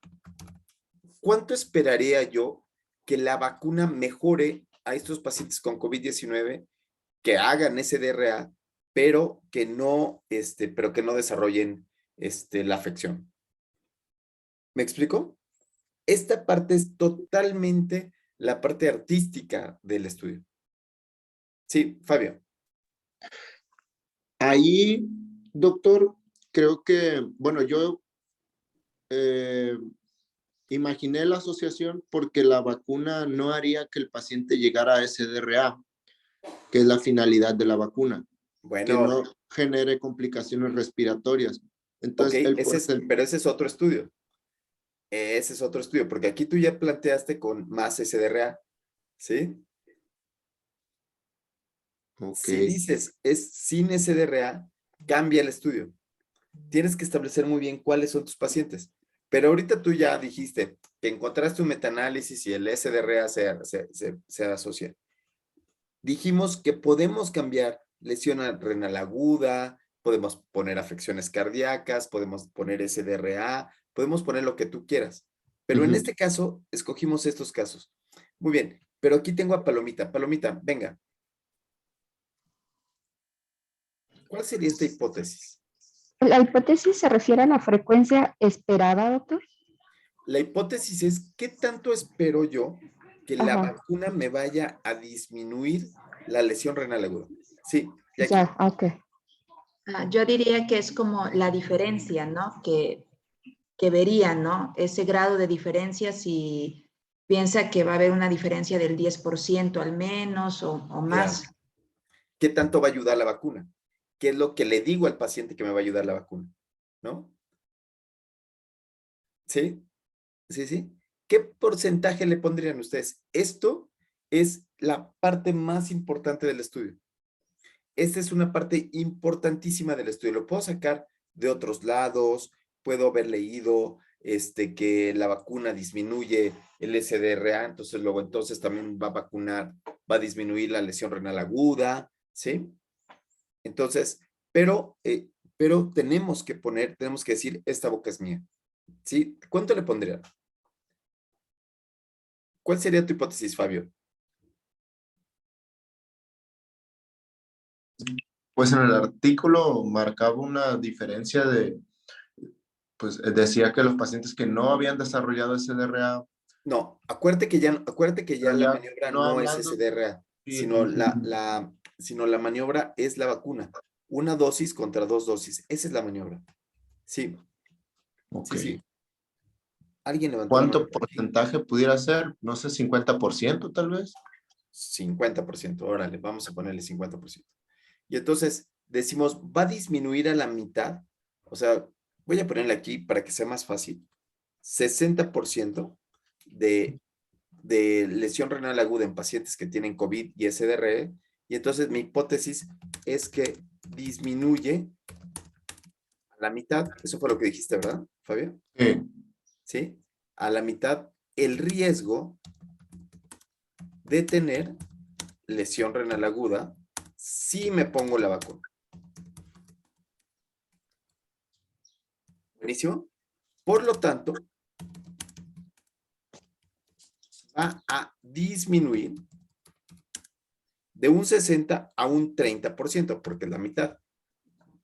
¿Cuánto esperaría yo que la vacuna mejore a estos pacientes con COVID-19 que hagan SDRA, pero que no desarrollen la afección? ¿Me explico? Esta parte es totalmente la parte artística del estudio. Sí, Fabio. Ahí, doctor, creo que, bueno, yo imaginé la asociación porque la vacuna no haría que el paciente llegara a SDRA, que es la finalidad de la vacuna. Bueno, que no genere complicaciones respiratorias. Entonces, pero ese es otro estudio. Ese es otro estudio, porque aquí tú ya planteaste con más SDRA, ¿sí? Ok. Si dices es sin SDRA, cambia el estudio. Tienes que establecer muy bien cuáles son tus pacientes. Pero ahorita tú ya dijiste que encontraste un metaanálisis y el SDRA se asocia. Dijimos que podemos cambiar lesión renal aguda, podemos poner afecciones cardíacas, podemos poner SDRA, podemos poner lo que tú quieras. Pero en este caso, escogimos estos casos. Muy bien, pero aquí tengo a Palomita. Palomita, venga. ¿Cuál sería esta hipótesis? ¿La hipótesis se refiere a la frecuencia esperada, doctor? La hipótesis es, ¿qué tanto espero yo que la Ajá. vacuna me vaya a disminuir la lesión renal aguda? Sí, y aquí. Ya, ok. Yo diría que es como la diferencia, ¿no? Que vería, ¿no? Ese grado de diferencia si piensa que va a haber una diferencia del 10% al menos o más. Claro. ¿Qué tanto va a ayudar la vacuna? ¿Qué es lo que le digo al paciente que me va a ayudar la vacuna? ¿No? ¿Sí? Sí, sí. ¿Qué porcentaje le pondrían ustedes? Esto es la parte más importante del estudio. Esta es una parte importantísima del estudio. Lo puedo sacar de otros lados, puedo haber leído que la vacuna disminuye el SDRA, entonces también va a vacunar, va a disminuir la lesión renal aguda, ¿sí? Entonces, pero tenemos que decir, esta boca es mía, ¿sí? ¿Cuánto le pondrían? ¿Cuál sería tu hipótesis, Fabio? Pues en el artículo marcaba una diferencia pues decía que los pacientes que no habían desarrollado SDRA, No, acuérdate que ya pero la ya maniobra no no es hablando, SDRA, sí, sino la maniobra es la vacuna. Una dosis contra 2 dosis. Esa es la maniobra. Sí, ok. sí, sí. ¿Alguien levantó la mano ¿Cuánto por aquí? porcentaje pudiera ser? No sé, 50% tal vez. 50%. Órale, vamos a ponerle 50%. Y entonces decimos, va a disminuir a la mitad. O sea, voy a ponerle aquí para que sea más fácil. 60% de lesión renal aguda en pacientes que tienen COVID y SDRE. Y entonces mi hipótesis es que disminuye a la mitad. Eso fue lo que dijiste, ¿verdad, Fabio? Sí. ¿Sí? A la mitad el riesgo de tener lesión renal aguda si me pongo la vacuna. Buenísimo. Por lo tanto, va a disminuir de un 60 a un 30%, porque es la mitad.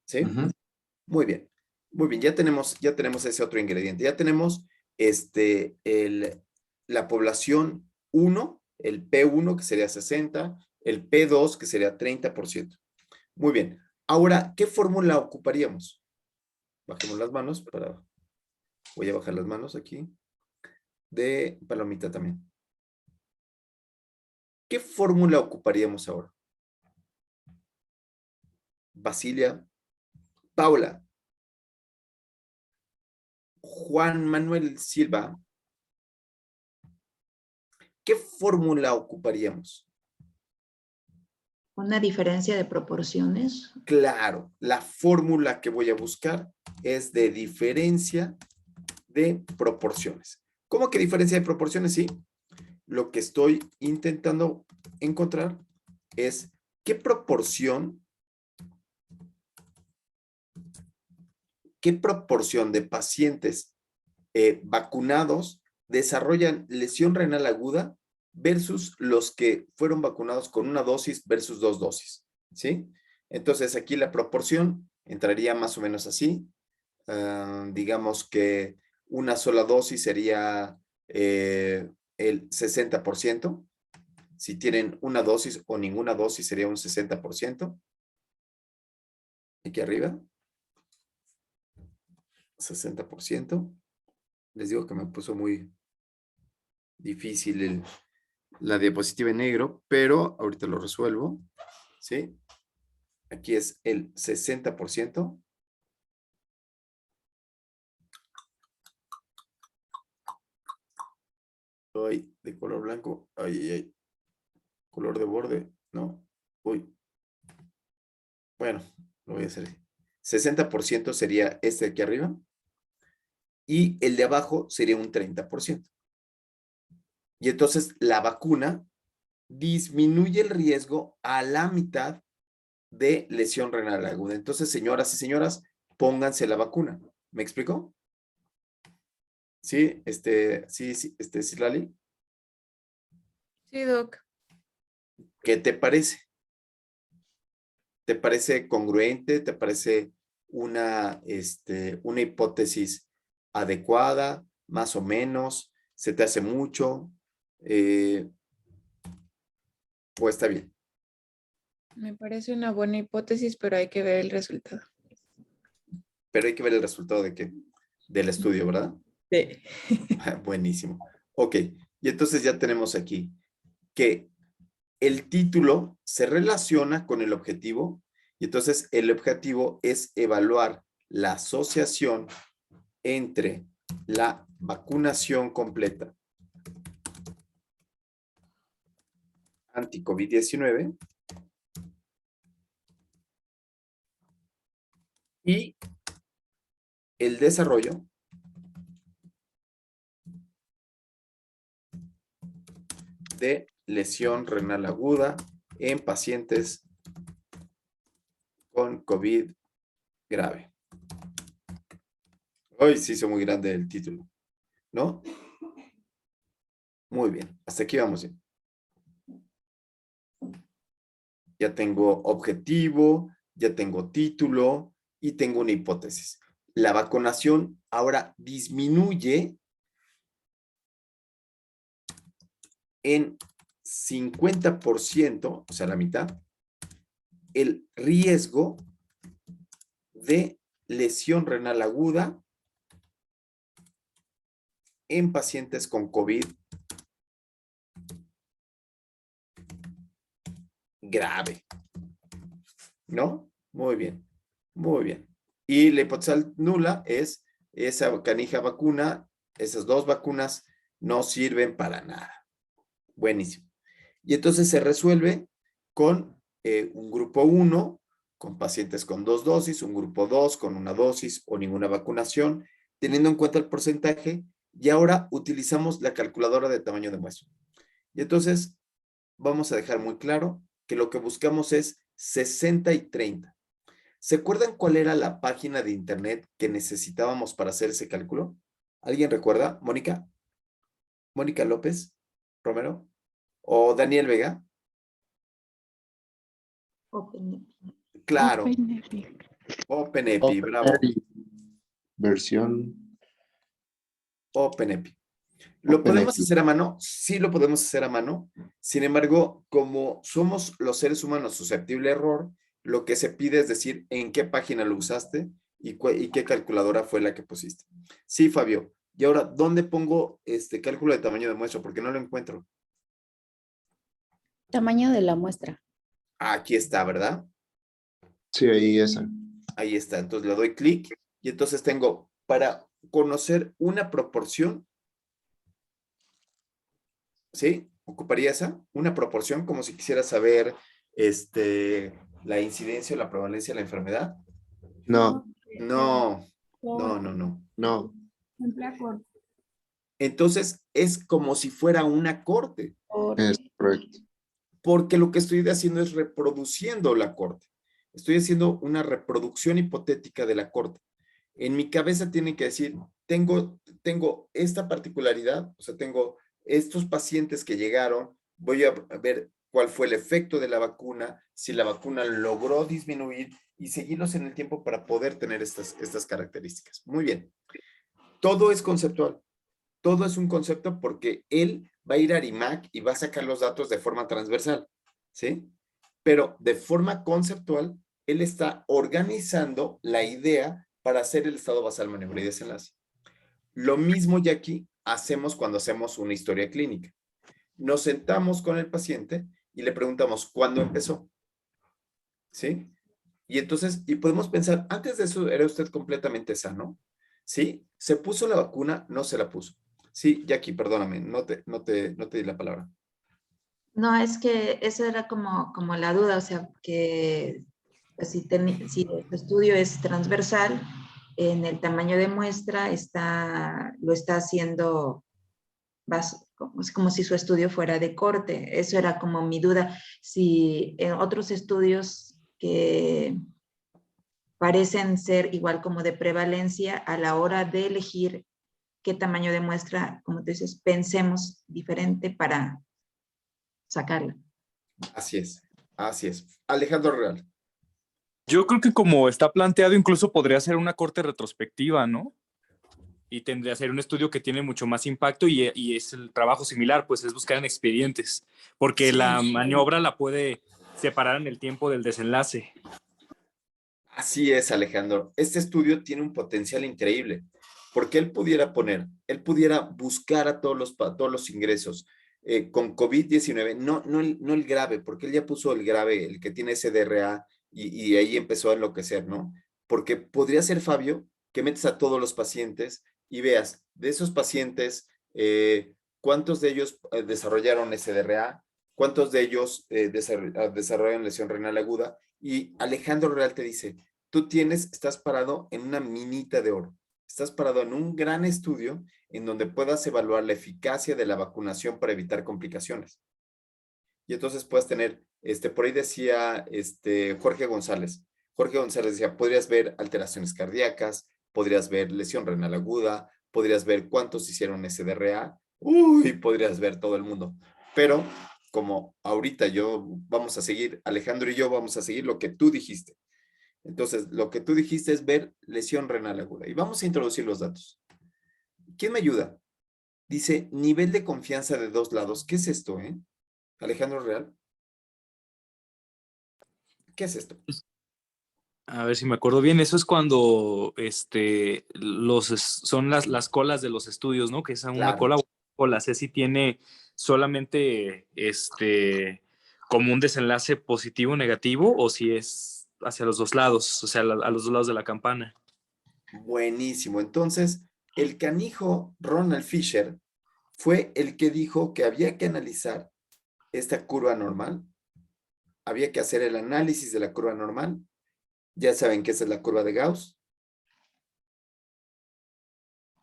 ¿Sí? Muy bien. Muy bien, ya tenemos ese otro ingrediente. Ya tenemos la población 1, el P1 que sería 60, el P2 que sería 30%. Muy bien. Ahora, ¿qué fórmula ocuparíamos? Bajemos las manos voy a bajar las manos aquí. De Palomita también. ¿Qué fórmula ocuparíamos ahora? Basilia, Paula, Juan Manuel Silva, ¿qué fórmula ocuparíamos? Una diferencia de proporciones. Claro, la fórmula que voy a buscar es de diferencia de proporciones. ¿Cómo que diferencia de proporciones? Sí, lo que estoy intentando encontrar es qué proporción de pacientes vacunados desarrollan lesión renal aguda versus los que fueron vacunados con una dosis versus 2 dosis, ¿sí? Entonces aquí la proporción entraría más o menos así. Digamos que una sola dosis sería el 60%. Si tienen una dosis o ninguna dosis sería un 60%. Aquí arriba. 60%. Les digo que me puso muy difícil la diapositiva en negro, pero ahorita lo resuelvo. ¿Sí? Aquí es el 60%. Ay, de color blanco. Ay, ay, ay. Color de borde. No. Uy. Bueno, lo voy a hacer. 60% sería este de aquí arriba. Y el de abajo sería un 30%. Y entonces la vacuna disminuye el riesgo a la mitad de lesión renal aguda. Entonces, señoras y señoras, pónganse la vacuna. ¿Me explico? Sí, Citlali, Sí, Doc. ¿qué te parece? ¿Te parece congruente? ¿Te parece una hipótesis adecuada? ¿Más o menos? ¿Se te hace mucho? ¿O está bien? Me parece una buena hipótesis, pero hay que ver el resultado. Pero hay que ver el resultado de qué? Del estudio, ¿verdad? Sí. Buenísimo. Ok, y entonces ya tenemos aquí que el título se relaciona con el objetivo y entonces el objetivo es evaluar la asociación entre la vacunación completa anti-COVID-19 y el desarrollo de lesión renal aguda en pacientes con COVID grave. Hoy se hizo muy grande el título, ¿no? Muy bien, hasta aquí vamos bien. Ya tengo objetivo, ya tengo título y tengo una hipótesis. La vacunación ahora disminuye en 50%, o sea, la mitad, el riesgo de lesión renal aguda en pacientes con COVID grave. ¿No? Muy bien, muy bien. Y la hipótesis nula es esa canija vacuna, esas dos vacunas no sirven para nada. Buenísimo. Y entonces se resuelve con un grupo 1, con pacientes con 2 dosis, un grupo 2 con una dosis o ninguna vacunación, teniendo en cuenta el porcentaje, y ahora utilizamos la calculadora de tamaño de muestra. Y entonces vamos a dejar muy claro que lo que buscamos es 60 y 30. ¿Se acuerdan cuál era la página de internet que necesitábamos para hacer ese cálculo? ¿Alguien recuerda? ¿Mónica? ¿Mónica López Romero? ¿O Daniel Vega? Claro. OpenEpi, bravo. Versión OpenEpi. ¿Lo podemos OpenEpi. hacer a mano? Sí lo podemos hacer a mano. Sin embargo, como somos los seres humanos susceptibles a error, lo que se pide es decir en qué página lo usaste y qué calculadora fue la que pusiste. Sí, Fabio. Y ahora, ¿dónde pongo este cálculo de tamaño de muestra? Porque no lo encuentro. Tamaño de la muestra. Aquí está, ¿verdad? Sí, ahí esa. Ahí está. Entonces le doy clic y entonces tengo para conocer una proporción. ¿Sí? Ocuparía esa, una proporción, como si quisiera saber la incidencia o la prevalencia de la enfermedad. No, No, no, no, no. no. Entonces es como si fuera una corte, Es correcto. porque lo que estoy haciendo es reproduciendo la corte. Estoy haciendo una reproducción hipotética de la corte. En mi cabeza tiene que decir, tengo esta particularidad, o sea, tengo estos pacientes que llegaron, voy a ver cuál fue el efecto de la vacuna, si la vacuna logró disminuir y seguirlos en el tiempo para poder tener estas características. Muy bien. Todo es conceptual. Todo es un concepto porque él va a ir a Arimac y va a sacar los datos de forma transversal, ¿sí? Pero de forma conceptual, él está organizando la idea para hacer el estado basal, maniobra y desenlace. Lo mismo ya aquí hacemos cuando hacemos una historia clínica. Nos sentamos con el paciente y le preguntamos cuándo empezó, ¿sí? Y entonces, y podemos pensar, antes de eso era usted completamente sano, ¿sí? ¿Se puso la vacuna? No se la puso. Sí, Jackie, perdóname, no te di la palabra. No, es que eso era como la duda, o sea, que pues, si el estudio es transversal, en el tamaño de muestra lo está haciendo es como si su estudio fuera de corte. Eso era como mi duda. Si en otros estudios que parecen ser igual como de prevalencia, a la hora de elegir qué tamaño de muestra, como tú dices, pensemos diferente para sacarla. Así es, así es. Alejandro Real. Yo creo que como está planteado, incluso podría ser una corte retrospectiva, ¿no? Y tendría que ser un estudio que tiene mucho más impacto y es el trabajo similar, pues es buscar en expedientes, porque Sí. la maniobra la puede separar en el tiempo del desenlace. Así es, Alejandro. Este estudio tiene un potencial increíble, porque él pudiera buscar a todos los ingresos con COVID-19, no el grave, porque él ya puso el grave, el que tiene SDRA, y ahí empezó a enloquecer, ¿no? Porque podría ser, Fabio, que metes a todos los pacientes y veas, de esos pacientes, ¿cuántos de ellos desarrollaron SDRA? ¿Cuántos de ellos desarrollaron lesión renal aguda? Y Alejandro Real te dice, estás parado en una minita de oro, estás parado en un gran estudio en donde puedas evaluar la eficacia de la vacunación para evitar complicaciones. Y entonces puedes tener, por ahí decía Jorge González decía, podrías ver alteraciones cardíacas, podrías ver lesión renal aguda, podrías ver cuántos hicieron SDRA, podrías ver todo el mundo. Pero como ahorita Alejandro y yo vamos a seguir lo que tú dijiste. Entonces, lo que tú dijiste es ver lesión renal aguda. Y vamos a introducir los datos. ¿Quién me ayuda? Dice, nivel de confianza de 2 lados. ¿Qué es esto, Alejandro Real? ¿Qué es esto? A ver si me acuerdo bien, eso es cuando son las colas de los estudios, ¿no? Que es una Claro. cola o cola. Sé si tiene solamente como un desenlace positivo o negativo o si es hacia los dos lados, o sea, a los dos lados de la campana. Buenísimo. Entonces, el canijo Ronald Fisher fue el que dijo que había que analizar esta curva normal. Había que hacer el análisis de la curva normal. Ya saben que esa es la curva de Gauss.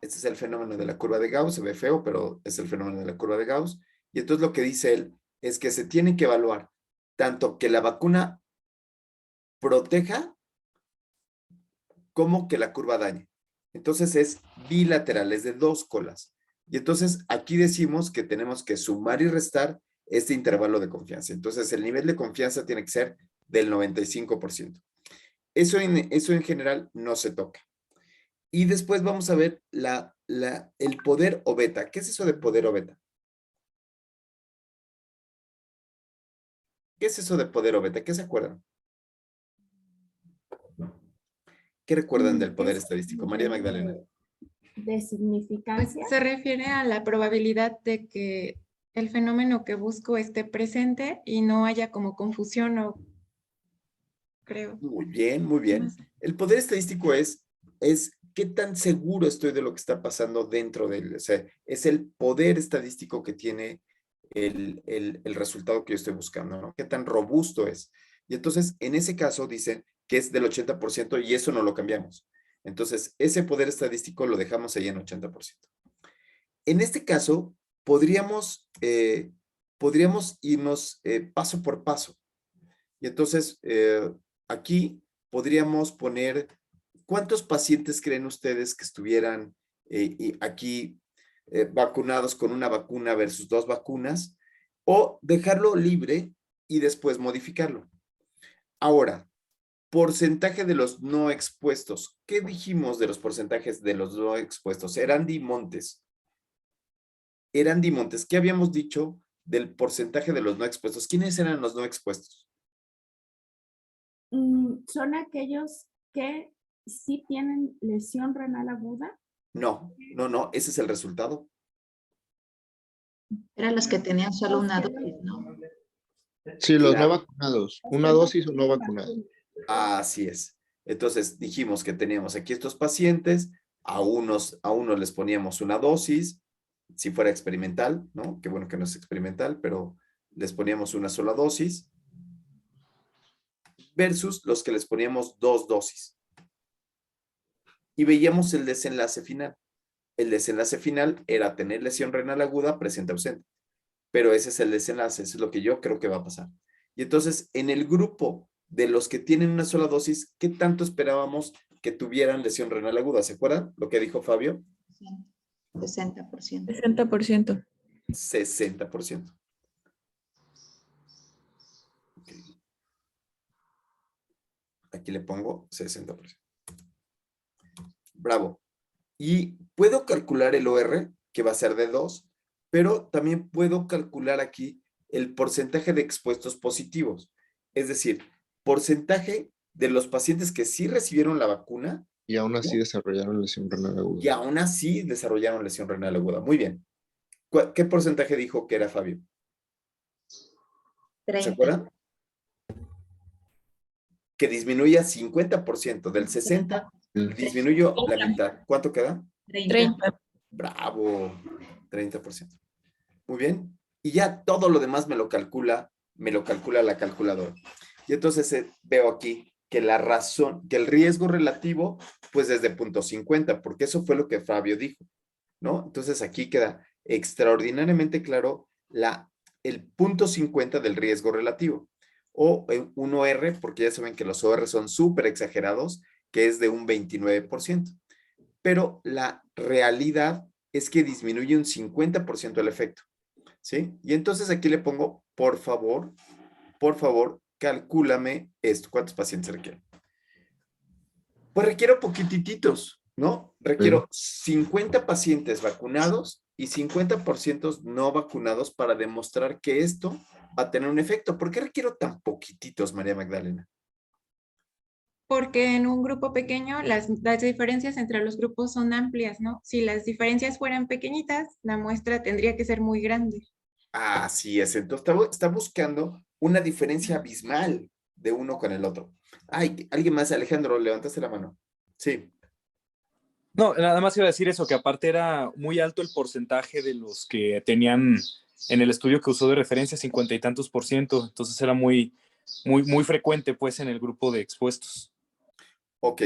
Este es el fenómeno de la curva de Gauss. Se ve feo, pero es el fenómeno de la curva de Gauss. Y entonces lo que dice él es que se tiene que evaluar tanto que la vacuna proteja como que la curva dañe. Entonces es bilateral, es de 2 colas. Y entonces aquí decimos que tenemos que sumar y restar este intervalo de confianza. Entonces el nivel de confianza tiene que ser del 95%. Eso en general no se toca. Y después vamos a ver el poder o beta. ¿Qué es eso de poder o beta? ¿Qué es eso de poder o beta? ¿Qué se acuerdan? ¿Qué recuerdan del poder estadístico? María Magdalena. De significancia. Se refiere a la probabilidad de que el fenómeno que busco esté presente y no haya como confusión o creo. Muy bien, muy bien. El poder estadístico es qué tan seguro estoy de lo que está pasando dentro de él. O sea, es el poder estadístico que tiene el resultado que yo estoy buscando, ¿no? Qué tan robusto es. Y entonces, en ese caso, dicen que es del 80% y eso no lo cambiamos. Entonces, ese poder estadístico lo dejamos ahí en 80%. En este caso, podríamos irnos paso por paso. Y entonces, aquí podríamos poner, ¿cuántos pacientes creen ustedes que estuvieran aquí vacunados con una vacuna versus 2 vacunas? O dejarlo libre y después modificarlo. Ahora, porcentaje de los no expuestos. ¿Qué dijimos de los porcentajes de los no expuestos? Erandi Montes, ¿qué habíamos dicho del porcentaje de los no expuestos? ¿Quiénes eran los no expuestos? Son aquellos que sí tienen lesión renal aguda. No, ese es el resultado. Eran los que tenían solo una dosis, ¿no? Sí, los Claro. no vacunados. Una dosis o no vacunados. Así es. Entonces dijimos que teníamos aquí estos pacientes, a unos les poníamos una dosis si fuera experimental, ¿no? Qué bueno que no es experimental, pero les poníamos una sola dosis, versus los que les poníamos 2 dosis. Y veíamos el desenlace final. El desenlace final era tener lesión renal aguda, presente ausente. Pero ese es el desenlace, eso es lo que yo creo que va a pasar. Y entonces, en el grupo de los que tienen una sola dosis, ¿qué tanto esperábamos que tuvieran lesión renal aguda? ¿Se acuerdan lo que dijo Fabio? 60%. 60%. 60%. Okay. Aquí le pongo 60%. Bravo. Y puedo calcular el OR, que va a ser de 2, pero también puedo calcular aquí el porcentaje de expuestos positivos. Es decir, porcentaje de los pacientes que sí recibieron la vacuna. Y aún así ¿no? desarrollaron lesión renal aguda. Y aún así desarrollaron lesión renal aguda. Muy bien. ¿Qué porcentaje dijo que era Fabio? 30. ¿Se acuerdan? Que disminuya 50%. Del 60, disminuyo la mitad. ¿Cuánto queda? 30. Bravo. 30%. Muy bien. Y ya todo lo demás me lo calcula la calculadora. Y entonces veo aquí que la razón, que el riesgo relativo, pues desde 0.50, porque eso fue lo que Fabio dijo, ¿no? Entonces aquí queda extraordinariamente claro el 0.50 del riesgo relativo. O un OR, porque ya saben que los OR son súper exagerados, que es de un 29%. Pero la realidad es que disminuye un 50% el efecto. ¿Sí? Y entonces aquí le pongo, por favor, calcúlame esto. ¿Cuántos pacientes requiero? Pues requiero poquititos, ¿no? Requiero 50 pacientes vacunados y 50% no vacunados para demostrar que esto va a tener un efecto. ¿Por qué requiero tan poquititos, María Magdalena? Porque en un grupo pequeño las diferencias entre los grupos son amplias, ¿no? Si las diferencias fueran pequeñitas, la muestra tendría que ser muy grande. Así es. Entonces está buscando una diferencia abismal de uno con el otro. Ay, alguien más, Alejandro, levantaste la mano. Sí. No, nada más iba a decir eso, que aparte era muy alto el porcentaje de los que tenían en el estudio que usó de referencia 50 y tantos %, entonces era muy frecuente pues en el grupo de expuestos. Ok.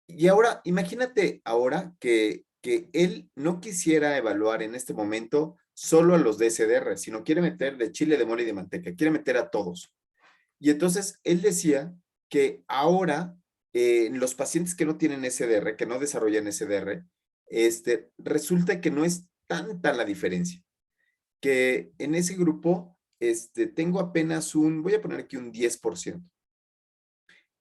Y ahora, imagínate ahora que él no quisiera evaluar en este momento solo a los de SDR, sino quiere meter de chile, de mole y de manteca, quiere meter a todos. Y entonces él decía que ahora los pacientes que no tienen SDR, que no desarrollan SDR, resulta que no es tanta la diferencia. Que en ese grupo tengo apenas voy a poner aquí un 10%.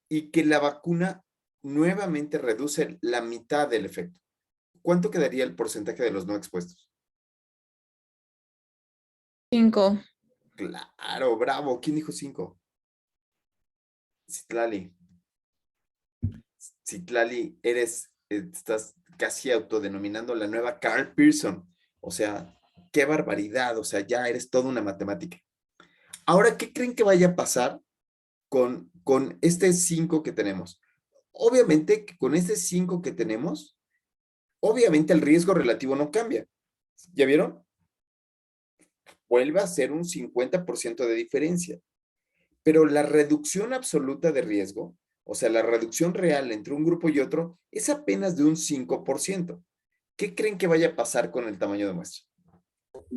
Y que la vacuna nuevamente reduce la mitad del efecto. ¿Cuánto quedaría el porcentaje de los no expuestos? 5. Claro, bravo. ¿Quién dijo 5? Citlali. Citlali, estás casi autodenominando la nueva Carl Pearson. O sea, qué barbaridad. O sea, ya eres toda una matemática. Ahora, ¿qué creen que vaya a pasar con este 5 que tenemos? Obviamente que con este 5 que tenemos, obviamente el riesgo relativo no cambia. ¿Ya vieron? Vuelve a ser un 50% de diferencia. Pero la reducción absoluta de riesgo, o sea, la reducción real entre un grupo y otro, es apenas de un 5%. ¿Qué creen que vaya a pasar con el tamaño de muestra?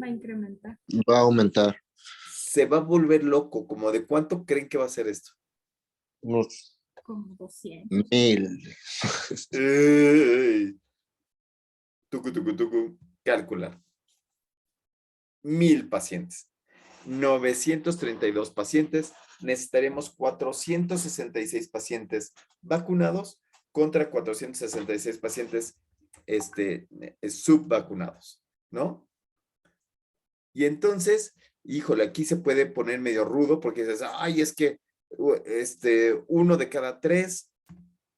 Va a incrementar. Va a aumentar. Se va a volver loco. ¿Como de cuánto creen que va a ser esto? Unos Como 200. 1000. ¡Ey! Tucu. Calcular. 1000 pacientes. 932 pacientes. Necesitaremos 466 pacientes vacunados contra 466 pacientes subvacunados, ¿no? Y entonces, híjole, aquí se puede poner medio rudo porque dices, ay, es que uno de cada 3,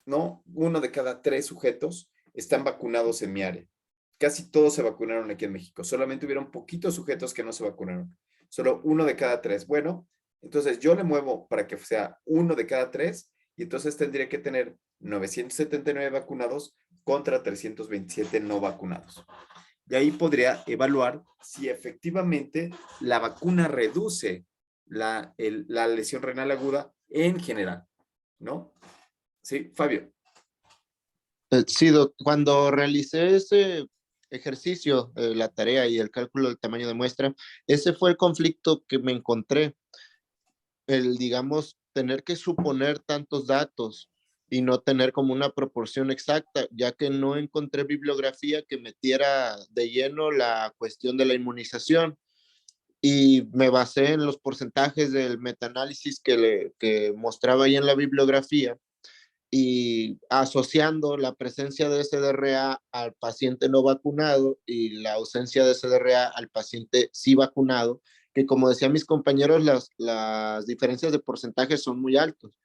¿no? 1 de cada 3 sujetos están vacunados en mi área. Casi todos se vacunaron aquí en México. Solamente hubieron poquitos sujetos que no se vacunaron. Solo 1 de cada 3. Bueno, entonces yo le muevo para que sea 1 de cada 3 y entonces tendría que tener 979 vacunados contra 327 no vacunados. Y ahí podría evaluar si efectivamente la vacuna reduce la lesión renal aguda en general, ¿no? Sí, Fabio. Sí, cuando realicé ese ejercicio, la tarea y el cálculo del tamaño de muestra, ese fue el conflicto que me encontré. El, digamos, tener que suponer tantos datos y no tener como una proporción exacta, ya que no encontré bibliografía que metiera de lleno la cuestión de la inmunización. Y me basé en los porcentajes del metaanálisis que mostraba ahí en la bibliografía y asociando la presencia de SDRA al paciente no vacunado y la ausencia de SDRA al paciente sí vacunado, que como decían mis compañeros, las diferencias de porcentaje son muy altos.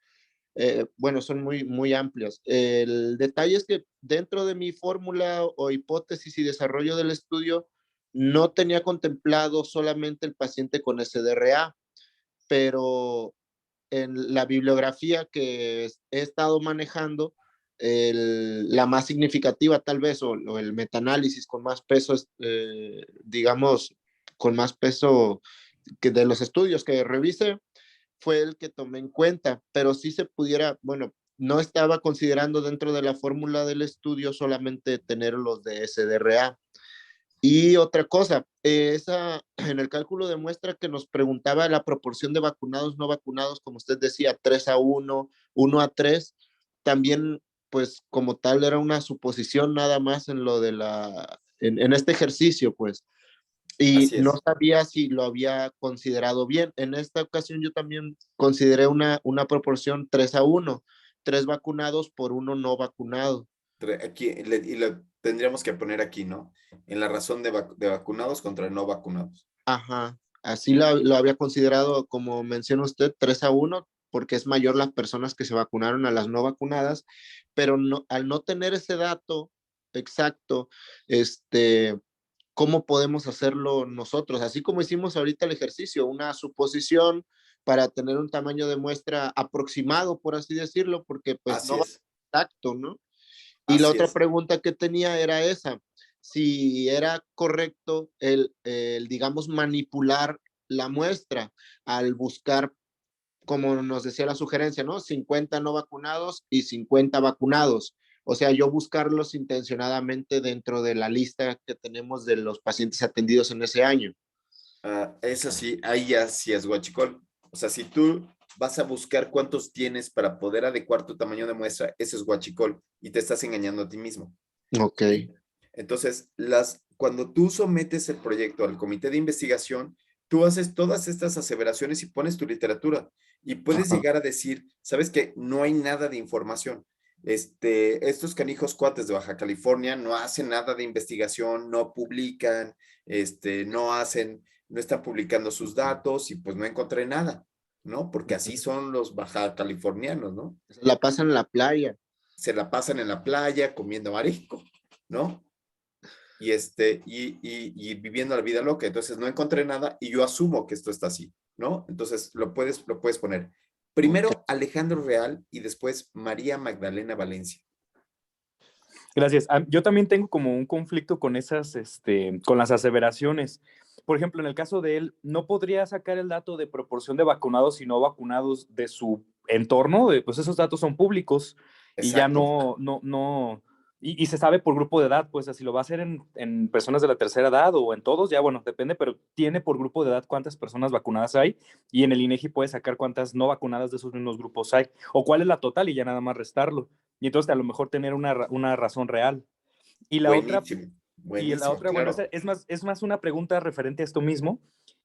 Bueno, son muy amplias. El detalle es que dentro de mi fórmula o hipótesis y desarrollo del estudio, no tenía contemplado solamente el paciente con SDRA, pero en la bibliografía que he estado manejando, la más significativa tal vez, o el metaanálisis con más peso, digamos, con más peso que de los estudios que revisé, fue el que tomé en cuenta, pero sí se pudiera, bueno, no estaba considerando dentro de la fórmula del estudio solamente tener los de SDRA. Y otra cosa, en el cálculo de muestra que nos preguntaba la proporción de vacunados, no vacunados, como usted decía, 3-1, 1-3, también, pues como tal, era una suposición nada más en lo de en este ejercicio, pues. Y Así no es. sabía si lo había considerado bien. En esta ocasión yo también consideré una proporción 3-1, 3 vacunados por 1 no vacunado. Aquí, y lo tendríamos que poner aquí, ¿no? En la razón de vacunados contra no vacunados. Ajá, así lo había considerado, como menciona usted, 3-1, porque es mayor las personas que se vacunaron a las no vacunadas, pero no, al no tener ese dato exacto, ¿cómo podemos hacerlo nosotros? Así como hicimos ahorita el ejercicio, una suposición para tener un tamaño de muestra aproximado, por así decirlo, porque pues Así no va a es. ser exacto, ¿no? Y la Así otra es. pregunta que tenía era esa, si era correcto digamos, manipular la muestra al buscar, como nos decía la sugerencia, ¿no? 50 no vacunados y 50 vacunados. O sea, yo buscarlos intencionadamente dentro de la lista que tenemos de los pacientes atendidos en ese año. Eso sí, ahí ya sí es guachicol. O sea, si tú vas a buscar cuántos tienes para poder adecuar tu tamaño de muestra, eso es guachicol y te estás engañando a ti mismo. Ok. Entonces, cuando tú sometes el proyecto al comité de investigación, tú haces todas estas aseveraciones y pones tu literatura y puedes Ajá. llegar a decir, sabes que no hay nada de información. Estos canijos cuates de Baja California no hacen nada de investigación, no publican, no están publicando sus datos y pues no encontré nada, ¿no? Porque así son los baja californianos, ¿no? La pasan en la playa. Se la pasan en la playa comiendo marisco, ¿no? Y viviendo la vida loca. Entonces no encontré nada y yo asumo que esto está así, ¿no? Entonces lo puedes poner. Primero Okay. Alejandro Real y después María Magdalena Valencia. Gracias. Yo también tengo como un conflicto con con las aseveraciones. Por ejemplo, en el caso de él, no podría sacar el dato de proporción de vacunados y no vacunados de su entorno, pues esos datos son públicos y ya Exacto. y se sabe por grupo de edad, pues así lo va a hacer en personas de la tercera edad o en todos, ya bueno, depende, pero tiene por grupo de edad cuántas personas vacunadas hay y en el INEGI puede sacar cuántas no vacunadas de esos mismos grupos hay o cuál es la total y ya nada más restarlo. Y entonces a lo mejor tener una razón real. Y la otra, Buenísimo, bueno, claro. es más una pregunta referente a esto mismo.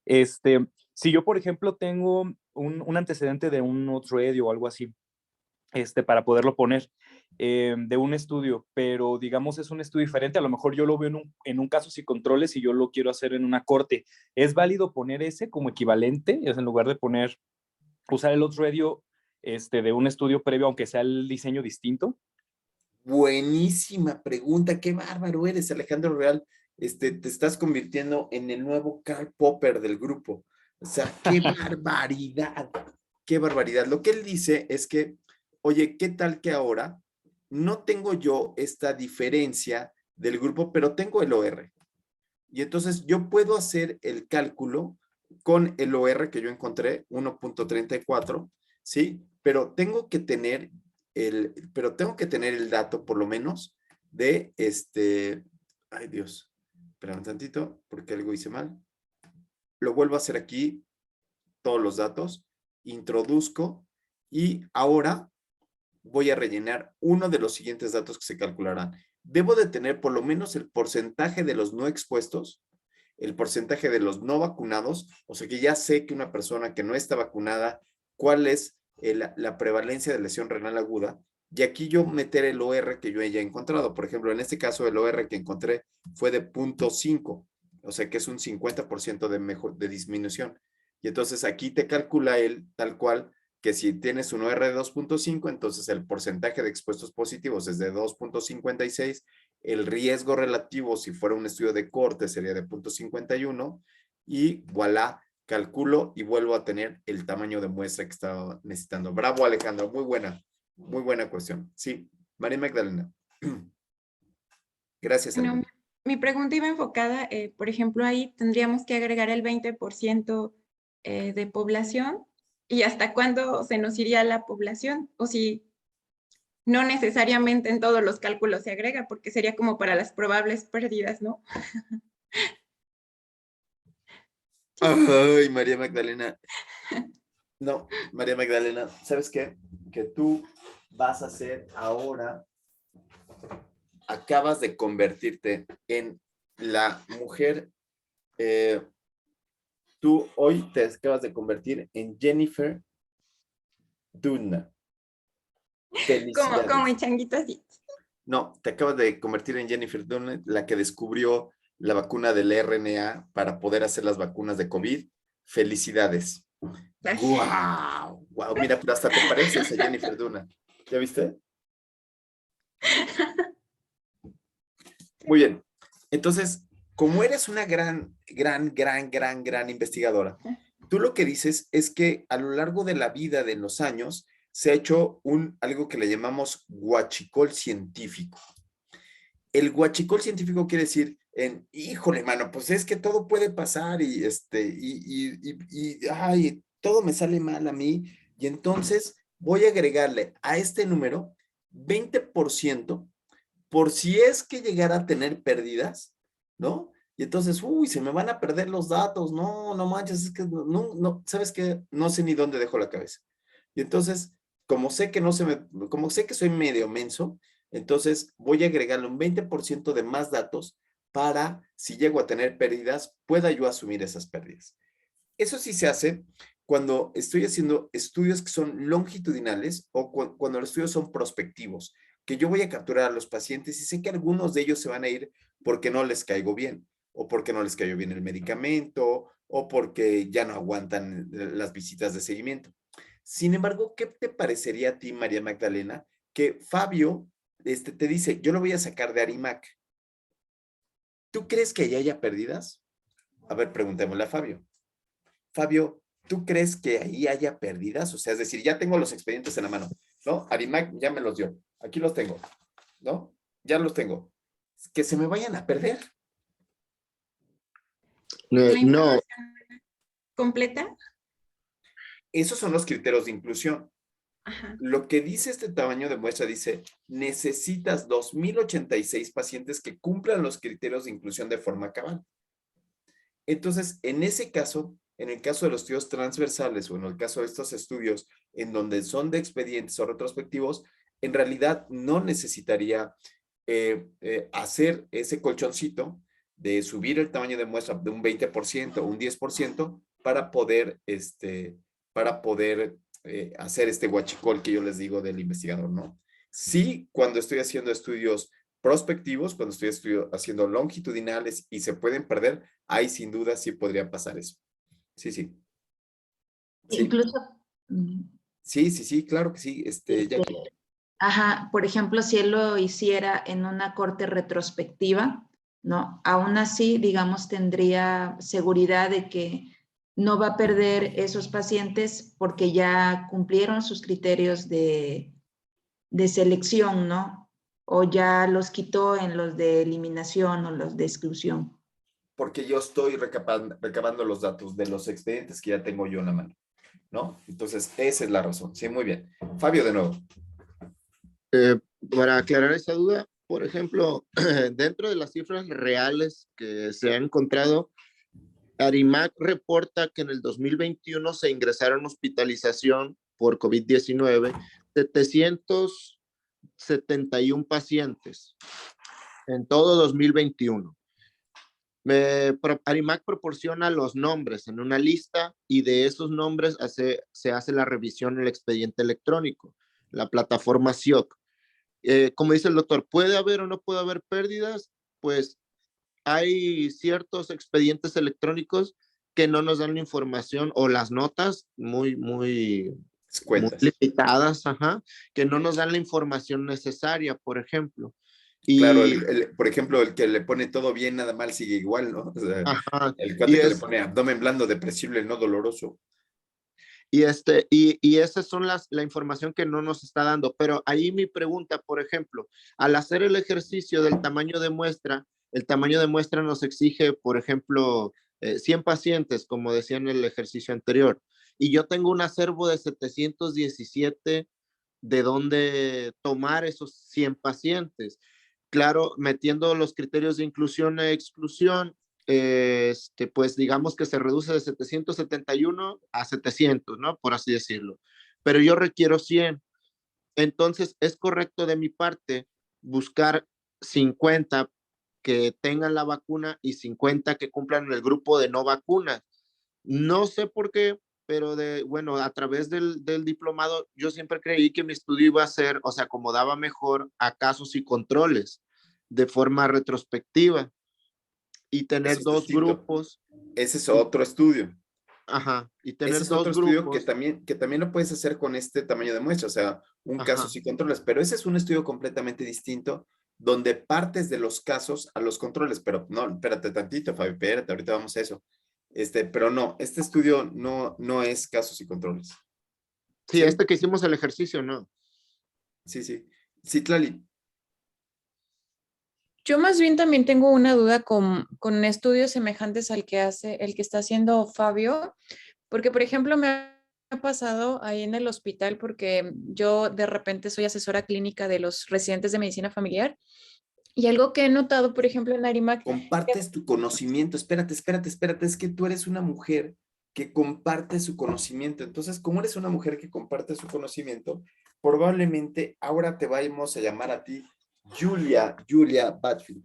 Si yo, por ejemplo, tengo un antecedente de un otro edio o algo así, para poderlo poner, de un estudio, pero digamos es un estudio diferente, a lo mejor yo lo veo en un casos y controles y yo lo quiero hacer en una corte. ¿Es válido poner ese como equivalente? Es en lugar de usar el otro edio de un estudio previo, aunque sea el diseño distinto. Buenísima pregunta. Qué bárbaro eres, Alejandro Real. Te estás convirtiendo en el nuevo Karl Popper del grupo. O sea, qué barbaridad. Qué barbaridad. Lo que él dice es que, oye, ¿qué tal que ahora no tengo yo esta diferencia del grupo, pero tengo el OR? Y entonces yo puedo hacer el cálculo con el OR que yo encontré, 1.34, ¿sí? Pero tengo que tener el dato por lo menos de ay Dios, espérame un tantito porque algo hice mal. Lo vuelvo a hacer aquí, todos los datos, introduzco y ahora voy a rellenar uno de los siguientes datos que se calcularán. Debo de tener por lo menos el porcentaje de los no expuestos, el porcentaje de los no vacunados, o sea que ya sé que una persona que no está vacunada, cuál es la prevalencia de lesión renal aguda, y aquí yo meter el OR que yo haya encontrado. Por ejemplo, en este caso el OR que encontré fue de 0.5, o sea que es un 50% de disminución. Y entonces aquí te calcula él tal cual que si tienes un OR de 2.5, entonces el porcentaje de expuestos positivos es de 2.56, el riesgo relativo, si fuera un estudio de corte, sería de 0.51, y voilà, calculo y vuelvo a tener el tamaño de muestra que estaba necesitando. Bravo, Alejandro, muy buena cuestión. Sí, María Magdalena. Gracias, Bueno, Alejandro. mi pregunta iba enfocada, por ejemplo, ahí tendríamos que agregar el 20% de población, y hasta cuándo se nos iría la población, o si no necesariamente en todos los cálculos se agrega, porque sería como para las probables pérdidas, ¿no? Ay, María Magdalena. No, María Magdalena, ¿sabes qué? Que tú vas a ser ahora, acabas de convertirte en la mujer, tú hoy te acabas de convertir en Jennifer Doudna. Felicidades. Como en changuito así. No, te acabas de convertir en Jennifer Doudna, la que descubrió la vacuna del RNA para poder hacer las vacunas de COVID. Felicidades. ¡Guau! ¡Guau! Mira, pero hasta te pareces a Jennifer Doudna. ¿Ya viste? Muy bien. Entonces, como eres una gran investigadora, tú lo que dices es que a lo largo de la vida, de los años, se ha hecho algo que le llamamos huachicol científico. El huachicol científico quiere decir, híjole, mano, pues es que todo puede pasar y ay, todo me sale mal a mí, y entonces voy a agregarle a este número 20% por si es que llegara a tener pérdidas, ¿no? Y entonces, uy, se me van a perder los datos, no manches, es que no, ¿sabes qué? No sé ni dónde dejo la cabeza. Y entonces, como sé que como sé que soy medio menso, entonces voy a agregarle un 20% de más datos para, si llego a tener pérdidas, pueda yo asumir esas pérdidas. Eso sí se hace cuando estoy haciendo estudios que son longitudinales o cuando los estudios son prospectivos, que yo voy a capturar a los pacientes y sé que algunos de ellos se van a ir porque no les caigo bien, o porque no les cayó bien el medicamento, o porque ya no aguantan las visitas de seguimiento. Sin embargo, ¿qué te parecería a ti, María Magdalena, que Fabio te dice, yo lo voy a sacar de Arimac? ¿Tú crees que ya haya pérdidas? A ver, preguntémosle a Fabio. Fabio, ¿tú crees que ahí haya pérdidas? O sea, es decir, ya tengo los expedientes en la mano, ¿no? Arimac ya me los dio. Aquí los tengo, ¿no? Ya los tengo. Que se me vayan a perder. No, ¿Completa? Esos son los criterios de inclusión. Ajá. Lo que dice este tamaño de muestra dice, necesitas 2,086 pacientes que cumplan los criterios de inclusión de forma cabal. Entonces, en ese caso, en el caso de los estudios transversales o en el caso de estos estudios en donde son de expedientes o retrospectivos, en realidad no necesitaría hacer ese colchoncito de subir el tamaño de muestra de un 20% o un 10% para poder, hacer este huachicol que yo les digo del investigador, ¿no? Sí, cuando estoy haciendo estudios prospectivos, cuando estoy haciendo longitudinales y se pueden perder, ahí sin duda sí podría pasar eso. Sí, sí. Sí, Incluso, sí, claro que sí. Jackie. ajá, por ejemplo, si él lo hiciera en una corte retrospectiva, ¿no? Aún así, digamos, tendría seguridad de que no va a perder esos pacientes porque ya cumplieron sus criterios de selección, ¿no? O ya los quitó en los de eliminación o los de exclusión. porque yo estoy recabando los datos de los expedientes que ya tengo yo en la mano, ¿no? Entonces, esa es la razón. Sí, muy bien. Fabio, de nuevo. Para aclarar esa duda, por ejemplo, dentro de las cifras reales que se han encontrado, Arimac reporta que en el 2021 se ingresaron a hospitalización por COVID-19 771 pacientes en todo 2021. Arimac proporciona los nombres en una lista y de esos nombres se hace la revisión en el expediente electrónico, la plataforma SIOC. Como dice el doctor, ¿puede haber o no puede haber pérdidas? Pues hay ciertos expedientes electrónicos que no nos dan la información o las notas muy limitadas, ajá, que no nos dan la información necesaria, por ejemplo. Y, claro, por ejemplo, el que le pone todo bien, nada mal, sigue igual, ¿no? O sea, ajá, el cuate que le pone abdomen blando, depresible, no doloroso. Y esa son la información que no nos está dando. Pero ahí mi pregunta, por ejemplo, al hacer el ejercicio del tamaño de muestra, el tamaño de muestra nos exige, por ejemplo, 100 pacientes, como decía en el ejercicio anterior. Y yo tengo un acervo de 717 de dónde tomar esos 100 pacientes. Claro, metiendo los criterios de inclusión e exclusión, pues digamos que se reduce de 771 a 700, ¿no? Por así decirlo. Pero yo requiero 100. Entonces, es correcto de mi parte buscar 50 que tengan la vacuna y 50 que cumplan el grupo de no vacunas. No sé por qué, pero bueno, a través del diplomado, yo siempre creí que mi estudio iba a ser, o se acomodaba mejor a casos y controles de forma retrospectiva y tener dos grupos. Ese es otro estudio. Ajá, y tener ese es dos otro estudio grupos. que también lo puedes hacer con este tamaño de muestra, o sea, un caso sí controles, pero ese es un estudio completamente distinto donde partes de los casos a los controles, pero no, espérate tantito, Fabi, espérate, ahorita vamos a eso. Pero no, este estudio no es casos y controles. Sí, que hicimos el ejercicio, ¿no? Sí. Citlali. Yo más bien también tengo una duda con estudios semejantes al que el que está haciendo Fabio, porque por ejemplo me ha pasado ahí en el hospital, porque yo de repente soy asesora clínica de los residentes de medicina familiar, y algo que he notado, por ejemplo, en Arimac. Compartes tu conocimiento, espérate, es que tú eres una mujer que comparte su conocimiento, entonces como eres una mujer que comparte su conocimiento, probablemente ahora te vamos a llamar a ti Julia Batfield.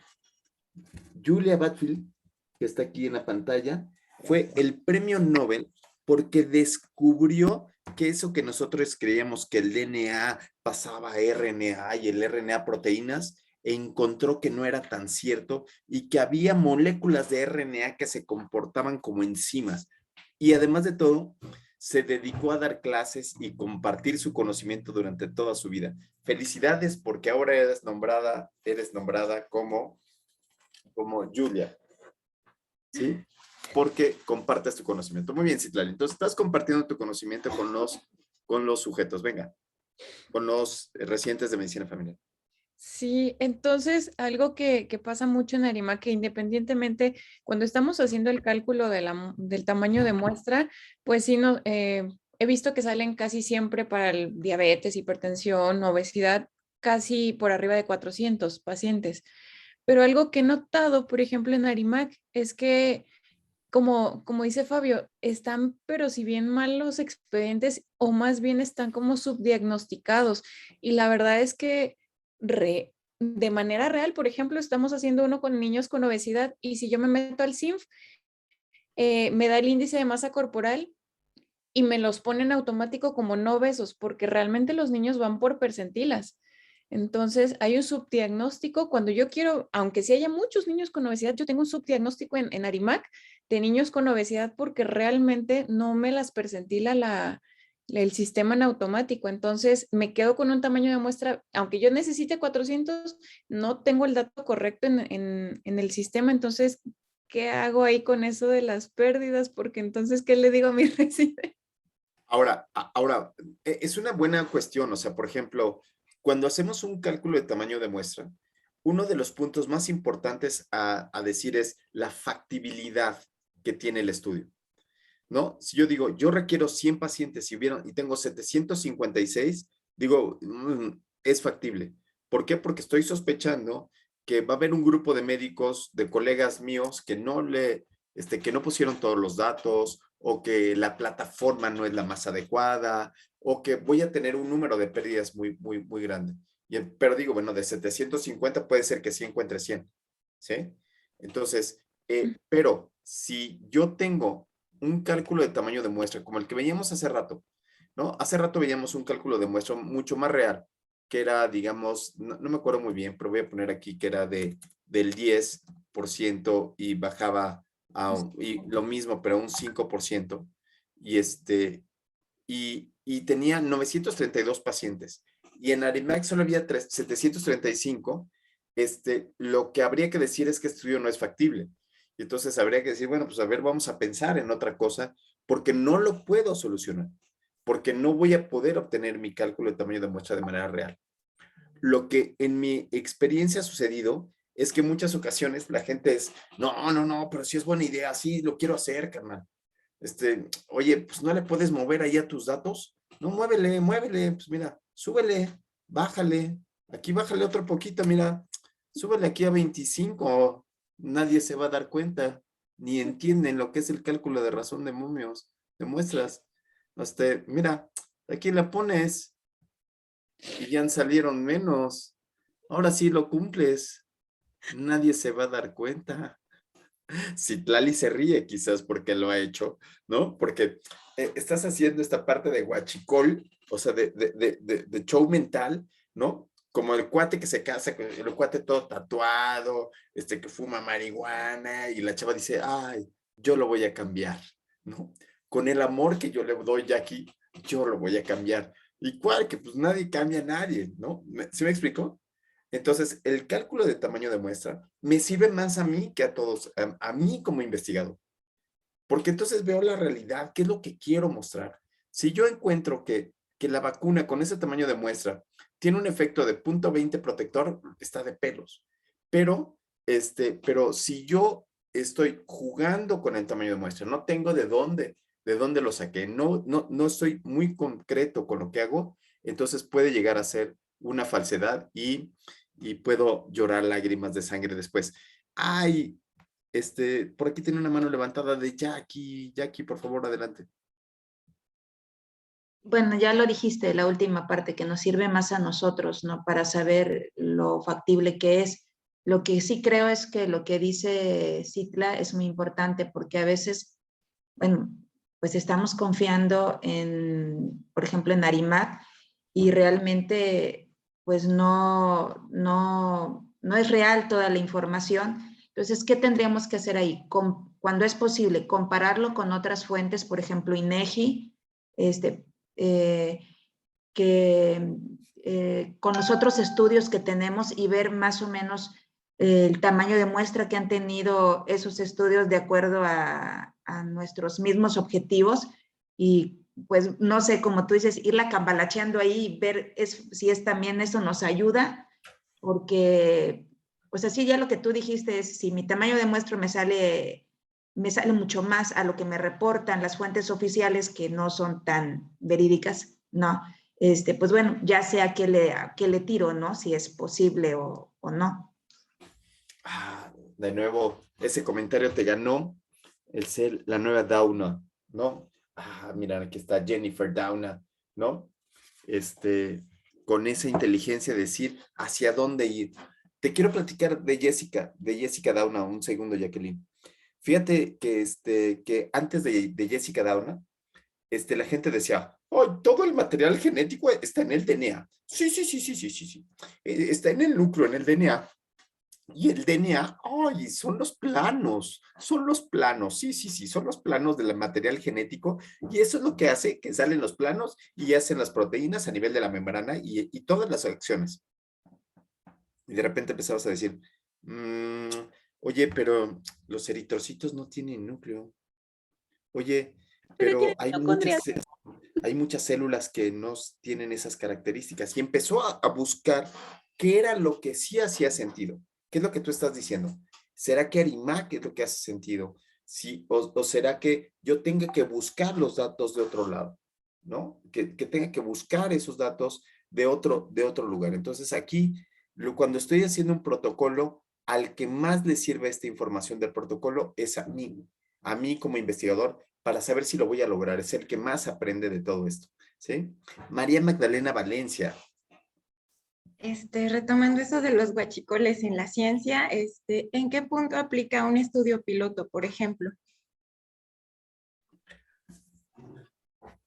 Julia Batfield, que está aquí en la pantalla, fue el premio Nobel porque descubrió que eso que nosotros creíamos que el DNA pasaba a RNA y el RNA proteínas, encontró que no era tan cierto y que había moléculas de RNA que se comportaban como enzimas. Y además de todo, se dedicó a dar clases y compartir su conocimiento durante toda su vida. Felicidades porque ahora eres nombrada como Julia, ¿sí? Porque compartes tu conocimiento. Muy bien, Citlali. Entonces, estás compartiendo tu conocimiento con los sujetos, venga, con los residentes de medicina familiar. Sí, entonces algo que pasa mucho en Arimac, que independientemente, cuando estamos haciendo el cálculo del tamaño de muestra, pues sí, he visto que salen casi siempre para el diabetes, hipertensión, obesidad, casi por arriba de 400 pacientes. Pero algo que he notado, por ejemplo, en Arimac, es que, como dice Fabio, están, pero si bien mal los expedientes, o más bien están como subdiagnosticados. Y la verdad es que de manera real, por ejemplo, estamos haciendo uno con niños con obesidad y si yo me meto al CINF, me da el índice de masa corporal y me los pone en automático como no obesos, porque realmente los niños van por percentilas. Entonces, hay un subdiagnóstico cuando yo quiero, aunque sí haya muchos niños con obesidad, yo tengo un subdiagnóstico en Arimac de niños con obesidad porque realmente no me las percentila el sistema en automático. Entonces, me quedo con un tamaño de muestra, aunque yo necesite 400, no tengo el dato correcto en el sistema. Entonces, ¿qué hago ahí con eso de las pérdidas? Porque entonces, ¿qué le digo a mi residente? Ahora, es una buena cuestión. O sea, por ejemplo, cuando hacemos un cálculo de tamaño de muestra, uno de los puntos más importantes a decir es la factibilidad que tiene el estudio, ¿no? Si yo digo, yo requiero 100 pacientes y tengo 756, digo, es factible. ¿Por qué? Porque estoy sospechando que va a haber un grupo de médicos, de colegas míos, que que no pusieron todos los datos, o que la plataforma no es la más adecuada, o que voy a tener un número de pérdidas muy, muy, muy grande. Pero digo, bueno, de 750 puede ser que sí encuentre 100, ¿sí? Entonces, pero si yo tengo un cálculo de tamaño de muestra, como el que veíamos hace rato, ¿no? Hace rato veíamos un cálculo de muestra mucho más real, que era, digamos, no me acuerdo muy bien, pero voy a poner aquí que era del 10% y bajaba y lo mismo, pero un 5%. Y tenía 932 pacientes. Y en Arimax solo había 735. Lo que habría que decir es que este estudio no es factible. Y entonces habría que decir, bueno, pues a ver, vamos a pensar en otra cosa, porque no lo puedo solucionar, porque no voy a poder obtener mi cálculo de tamaño de muestra de manera real. Lo que en mi experiencia ha sucedido es que en muchas ocasiones la gente es, no, pero sí es buena idea, sí, lo quiero hacer, carnal. Oye, pues no le puedes mover ahí a tus datos. No, muévele, pues mira, súbele, bájale, aquí bájale otro poquito, mira, súbele aquí a 25, nadie se va a dar cuenta, ni entienden lo que es el cálculo de razón de de muestras. Mira, aquí la pones y ya salieron menos. Ahora sí lo cumples, nadie se va a dar cuenta. Citlali se ríe quizás porque lo ha hecho, ¿no? Porque estás haciendo esta parte de guachicol, o sea, de show mental, ¿no? Como el cuate que se casa, el cuate todo tatuado, que fuma marihuana y la chava dice, ay, yo lo voy a cambiar, ¿no? Con el amor que yo le doy ya aquí, yo lo voy a cambiar. ¿Y cuál? Que pues nadie cambia a nadie, ¿no? ¿Sí me explico? Entonces, el cálculo de tamaño de muestra me sirve más a mí que a todos, a mí como investigador. Porque entonces veo la realidad, qué es lo que quiero mostrar. Si yo encuentro que la vacuna con ese tamaño de muestra tiene un efecto de 0.20 protector, está de pelos. Pero si yo estoy jugando con el tamaño de muestra, no tengo de dónde lo saqué, no estoy muy concreto con lo que hago, entonces puede llegar a ser una falsedad y puedo llorar lágrimas de sangre después. Ay, por aquí tiene una mano levantada de Jackie, por favor, adelante. Bueno, ya lo dijiste, la última parte, que nos sirve más a nosotros, ¿no? Para saber lo factible que es. Lo que sí creo es que lo que dice Citla es muy importante, porque a veces, bueno, pues estamos confiando en, por ejemplo, en Arimat, y realmente, pues no es real toda la información. Entonces, ¿qué tendríamos que hacer ahí? Cuando es posible, compararlo con otras fuentes, por ejemplo, INEGI, con los otros estudios que tenemos y ver más o menos el tamaño de muestra que han tenido esos estudios de acuerdo a nuestros mismos objetivos, y pues no sé, como tú dices, irla cambalacheando ahí y ver si es también eso nos ayuda, porque pues así ya lo que tú dijiste es, si mi tamaño de muestra me sale mucho más a lo que me reportan las fuentes oficiales, que no son tan verídicas, no, pues bueno, ya sé a qué le tiro, ¿no? Si es posible o no. De nuevo, ese comentario te ganó el ser la nueva Dauna, ¿no? Mira, aquí está Jennifer Dauna, ¿no? Con esa inteligencia de decir hacia dónde ir. Te quiero platicar de Jessica Dauna, un segundo, Jacqueline. Fíjate que antes de Jessica Dauna, la gente decía, oh, todo el material genético está en el DNA. Sí. Está en el núcleo, en el DNA. Y el DNA, ay, son los planos, sí, son los planos del material genético, y eso es lo que hace que salen los planos y hacen las proteínas a nivel de la membrana y todas las acciones. Y de repente empezabas a decir, oye, pero los eritrocitos no tienen núcleo. Oye, pero hay muchas células que no tienen esas características. Y empezó a buscar ¿qué era lo que sí hacía sentido? ¿Qué es lo que tú estás diciendo? ¿Será que Arimac es lo que hace sentido? Sí, o será que yo tenga que buscar los datos de otro lado, ¿no? Que tenga que buscar esos datos de otro lugar. Entonces aquí, cuando estoy haciendo un protocolo, al que más le sirve esta información del protocolo es a mí como investigador, para saber si lo voy a lograr. Es el que más aprende de todo esto, ¿sí? María Magdalena Valencia. Retomando eso de los guachicoles en la ciencia, ¿en qué punto aplica un estudio piloto, por ejemplo?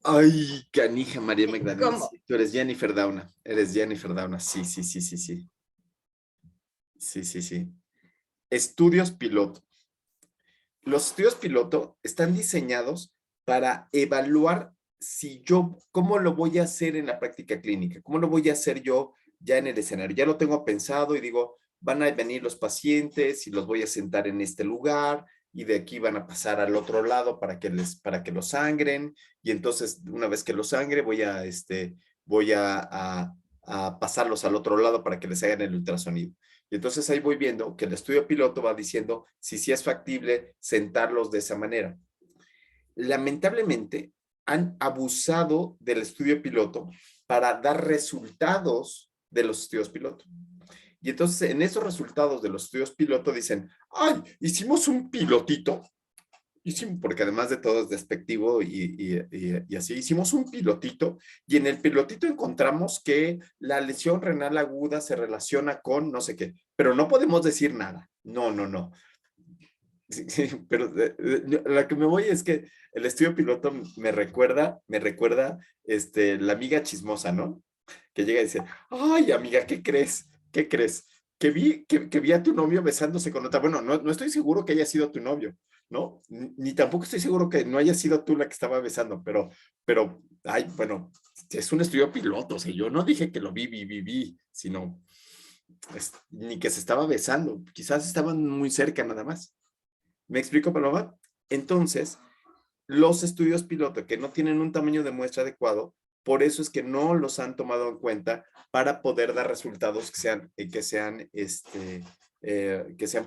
Ay, canija, María Magdalena. ¿Cómo? Sí, tú eres Jennifer Dauna. Eres Jennifer Dauna. Sí, sí, sí, sí, sí. Sí, sí, sí. Estudios piloto. Los estudios piloto están diseñados para evaluar cómo lo voy a hacer en la práctica clínica, cómo lo voy a hacer yo ya en el escenario. Ya lo tengo pensado y digo, van a venir los pacientes y los voy a sentar en este lugar y de aquí van a pasar al otro lado para que los sangren, y entonces una vez que los sangre voy a pasarlos al otro lado para que les hagan el ultrasonido. Y entonces ahí voy viendo que el estudio piloto va diciendo si sí es factible sentarlos de esa manera. Lamentablemente, han abusado del estudio piloto para dar resultados de los estudios piloto. Y entonces en esos resultados de los estudios piloto dicen, ¡ay, hicimos un pilotito! Porque además de todo es despectivo y así, hicimos un pilotito y en el pilotito encontramos que la lesión renal aguda se relaciona con no sé qué, pero no podemos decir nada. No, no, no. Sí, sí, pero la que me voy es que el estudio piloto me recuerda la amiga chismosa, ¿no? Que llega y dice, ay, amiga, ¿qué crees? ¿Qué crees? Que vi a tu novio besándose con otra. Bueno, no estoy seguro que haya sido tu novio, ¿no? Ni tampoco estoy seguro que no haya sido tú la que estaba besando, pero, ay, bueno, es un estudio piloto, o sea, yo no dije que lo vi, sino ni que se estaba besando, quizás estaban muy cerca nada más. ¿Me explico, Paloma? Entonces, los estudios piloto que no tienen un tamaño de muestra adecuado, por eso es que no los han tomado en cuenta para poder dar resultados que sean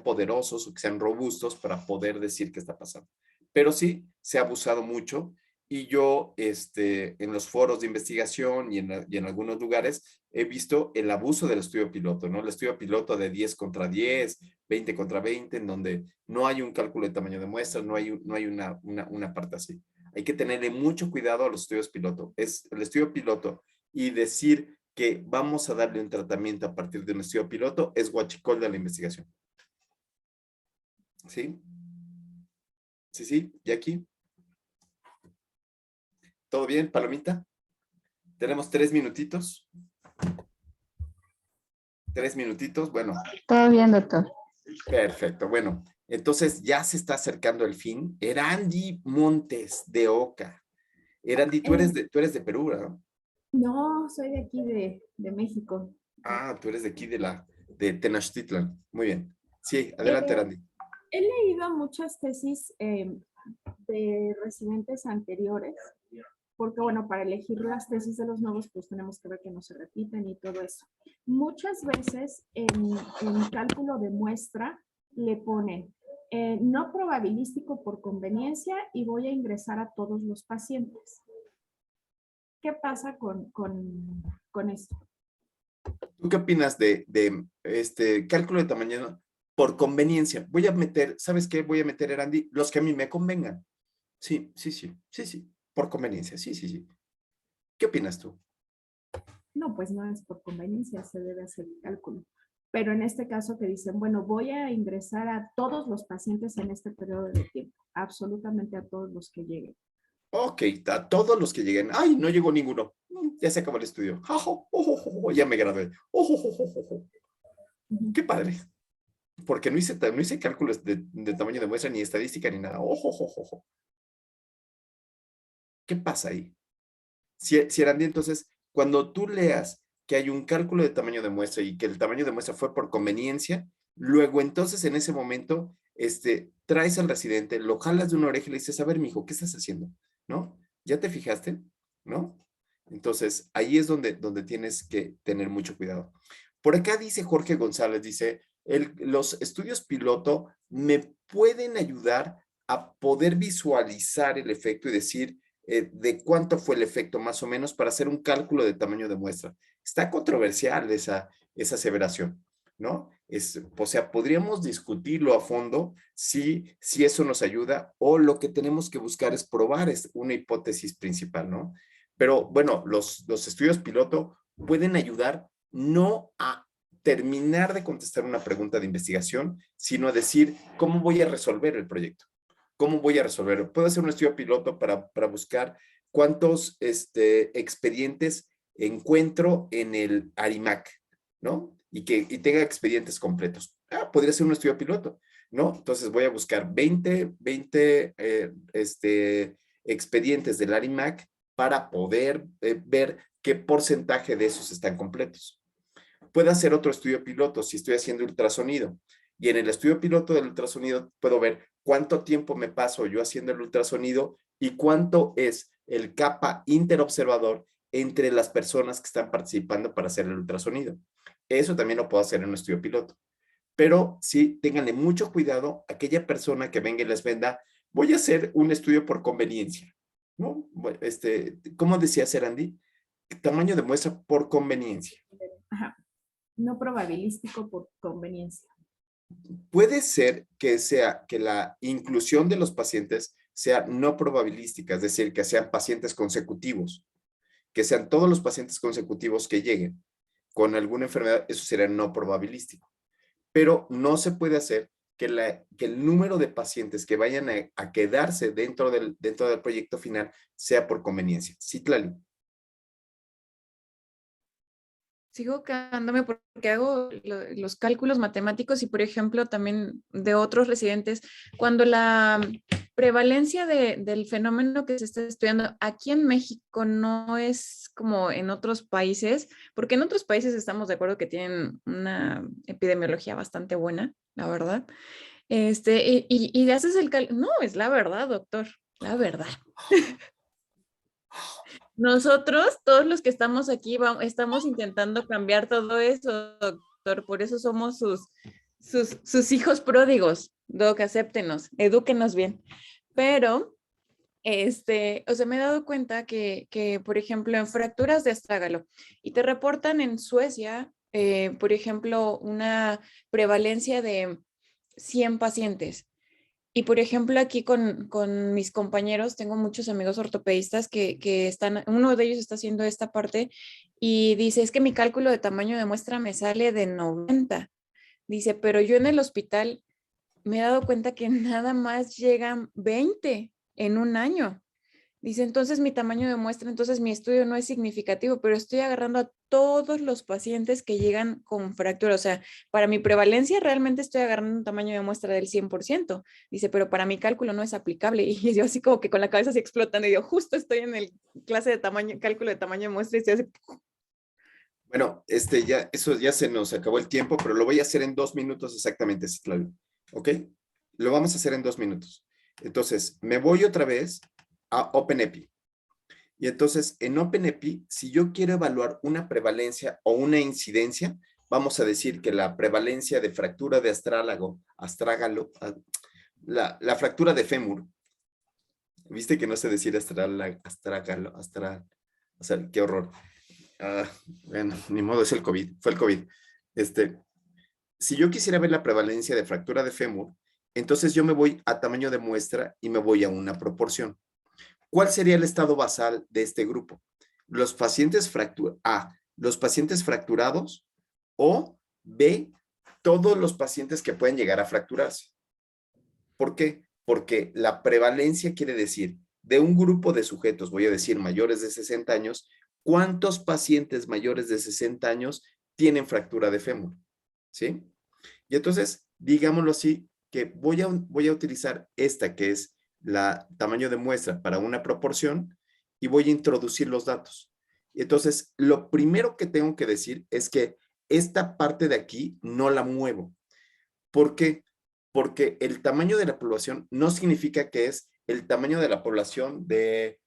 poderosos o que sean robustos para poder decir qué está pasando. Pero sí, se ha abusado mucho y yo en los foros de investigación y en algunos lugares he visto el abuso del estudio piloto, ¿no? El estudio piloto de 10 contra 10, 20 contra 20, en donde no hay un cálculo de tamaño de muestra, no hay una parte así. Hay que tenerle mucho cuidado a los estudios piloto. Es el estudio piloto y decir que vamos a darle un tratamiento a partir de un estudio piloto es guachicol de la investigación. ¿Sí? Sí, sí, ¿y aquí? ¿Todo bien, Palomita? Tenemos 3 minutitos. 3 minutitos, bueno. Todo bien, doctor. Perfecto, bueno. Entonces ya se está acercando el fin. Erandi Montes de Oca. Erandi, tú eres de Perú, ¿verdad? No, soy de aquí de México. Ah, tú eres de aquí de Tenochtitlan. Muy bien. Sí, adelante, Erandi. He leído muchas tesis de residentes anteriores, porque bueno, para elegir las tesis de los nuevos, pues tenemos que ver que no se repiten y todo eso. Muchas veces en cálculo de muestra le ponen no probabilístico por conveniencia y voy a ingresar a todos los pacientes. ¿Qué pasa con esto? ¿Tú qué opinas de cálculo de tamaño por conveniencia? Voy a meter, ¿sabes qué? Voy a meter, Erandi, los que a mí me convengan. Sí, sí, sí, sí, sí, por conveniencia, sí, sí, sí. ¿Qué opinas tú? No, pues no es por conveniencia, se debe hacer el cálculo. Pero en este caso que dicen, bueno, voy a ingresar a todos los pacientes en este periodo de tiempo, absolutamente a todos los que lleguen. Ok, a todos los que lleguen. Ay, no llegó ninguno. Ya se acabó el estudio. Ya me gradué. Qué padre. Porque no hice cálculos de tamaño de muestra, ni estadística, ni nada. ¿Qué pasa ahí? Si Erandi, entonces, cuando tú leas que hay un cálculo de tamaño de muestra y que el tamaño de muestra fue por conveniencia, luego entonces en ese momento traes al residente, lo jalas de una oreja y le dices, a ver, mijo, ¿qué estás haciendo? ¿No? ¿Ya te fijaste? ¿No? Entonces, ahí es donde tienes que tener mucho cuidado. Por acá dice Jorge González, dice, los estudios piloto me pueden ayudar a poder visualizar el efecto y decir de cuánto fue el efecto más o menos para hacer un cálculo de tamaño de muestra. Está controversial esa aseveración, ¿no? O sea, podríamos discutirlo a fondo si eso nos ayuda o lo que tenemos que buscar es probar una hipótesis principal, ¿no? Pero bueno, los estudios piloto pueden ayudar no a terminar de contestar una pregunta de investigación, sino a decir, ¿cómo voy a resolver el proyecto? ¿Cómo voy a resolverlo? Puedo hacer un estudio piloto para buscar cuántos expedientes encuentro en el ARIMAC, ¿no? Y tenga expedientes completos. Podría ser un estudio piloto, ¿no? Entonces voy a buscar 20 expedientes del ARIMAC para poder ver qué porcentaje de esos están completos. Puedo hacer otro estudio piloto si estoy haciendo ultrasonido. Y en el estudio piloto del ultrasonido puedo ver cuánto tiempo me paso yo haciendo el ultrasonido y cuánto es el capa interobservador entre las personas que están participando para hacer el ultrasonido. Eso también lo puedo hacer en un estudio piloto. Pero sí, ténganle mucho cuidado a aquella persona que venga y les venda, voy a hacer un estudio por conveniencia, ¿no? ¿Cómo decía Serandi? Tamaño de muestra por conveniencia. Ajá. No probabilístico por conveniencia. Puede ser que la inclusión de los pacientes sea no probabilística, es decir, que sean pacientes consecutivos, que sean todos los pacientes consecutivos que lleguen con alguna enfermedad, eso sería no probabilístico. Pero no se puede hacer que el número de pacientes que vayan a quedarse dentro del proyecto final sea por conveniencia. Sí, Tlali. Sigo quedándome porque hago los cálculos matemáticos y, por ejemplo, también de otros residentes, cuando la prevalencia del fenómeno que se está estudiando aquí en México no es como en otros países, porque en otros países estamos de acuerdo que tienen una epidemiología bastante buena, la verdad. Y haces el cálculo. No, es la verdad, doctor, la verdad. Nosotros, todos los que estamos aquí, estamos intentando cambiar todo eso, doctor. Por eso somos sus hijos pródigos. Doc, acéptenos, edúquenos bien. Pero, o sea, me he dado cuenta que, por ejemplo, en fracturas de astrágalo, y te reportan en Suecia, por ejemplo, una prevalencia de 100 pacientes. Y por ejemplo, aquí con mis compañeros, tengo muchos amigos ortopedistas que están, uno de ellos está haciendo esta parte y dice, es que mi cálculo de tamaño de muestra me sale de 90. Dice, pero yo en el hospital me he dado cuenta que nada más llegan 20 en un año. Dice, entonces mi tamaño de muestra, entonces mi estudio no es significativo, pero estoy agarrando a todos los pacientes que llegan con fractura. O sea, para mi prevalencia realmente estoy agarrando un tamaño de muestra del 100%. Dice, pero para mi cálculo no es aplicable. Y yo así como que con la cabeza así explotando y digo, justo estoy en el clase de tamaño, cálculo de tamaño de muestra y se hace... Bueno, eso ya se nos acabó el tiempo, pero lo voy a hacer en 2 minutos exactamente, Citlali. ¿Ok? Lo vamos a hacer en 2 minutos. Entonces, me voy otra vez a OpenEpi. Y entonces, en OpenEpi, si yo quiero evaluar una prevalencia o una incidencia, vamos a decir que la prevalencia de fractura de astrágalo, la fractura de fémur, viste que no sé decir astrágalo, o sea, qué horror. Bueno, ni modo, es el COVID, fue el COVID. Si yo quisiera ver la prevalencia de fractura de fémur, entonces yo me voy a tamaño de muestra y me voy a una proporción. ¿Cuál sería el estado basal de este grupo? Los pacientes los pacientes fracturados, o B, todos los pacientes que pueden llegar a fracturarse. ¿Por qué? Porque la prevalencia quiere decir, de un grupo de sujetos, voy a decir mayores de 60 años, ¿cuántos pacientes mayores de 60 años tienen fractura de fémur? ¿Sí? Y entonces, digámoslo así, que voy a utilizar esta que es la tamaño de muestra para una proporción y voy a introducir los datos. Entonces, lo primero que tengo que decir es que esta parte de aquí no la muevo. ¿Por qué? Porque el tamaño de la población no significa que es el tamaño de la población de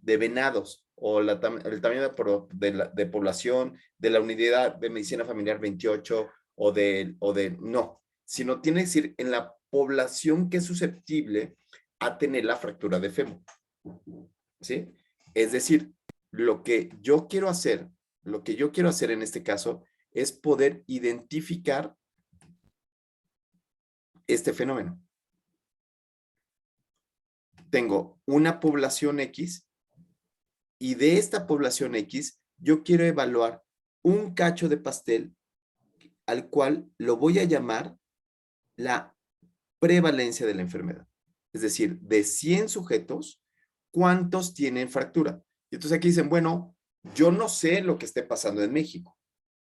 venados o el tamaño de población de la unidad de medicina familiar 28 no, sino tiene que decir en la población que es susceptible a tener la fractura de fémur. ¿Sí? Es decir, lo que yo quiero hacer en este caso es poder identificar este fenómeno. Tengo una población X y de esta población X yo quiero evaluar un cacho de pastel al cual lo voy a llamar la prevalencia de la enfermedad. Es decir, de 100 sujetos, ¿cuántos tienen fractura? Y entonces aquí dicen, bueno, yo no sé lo que esté pasando en México,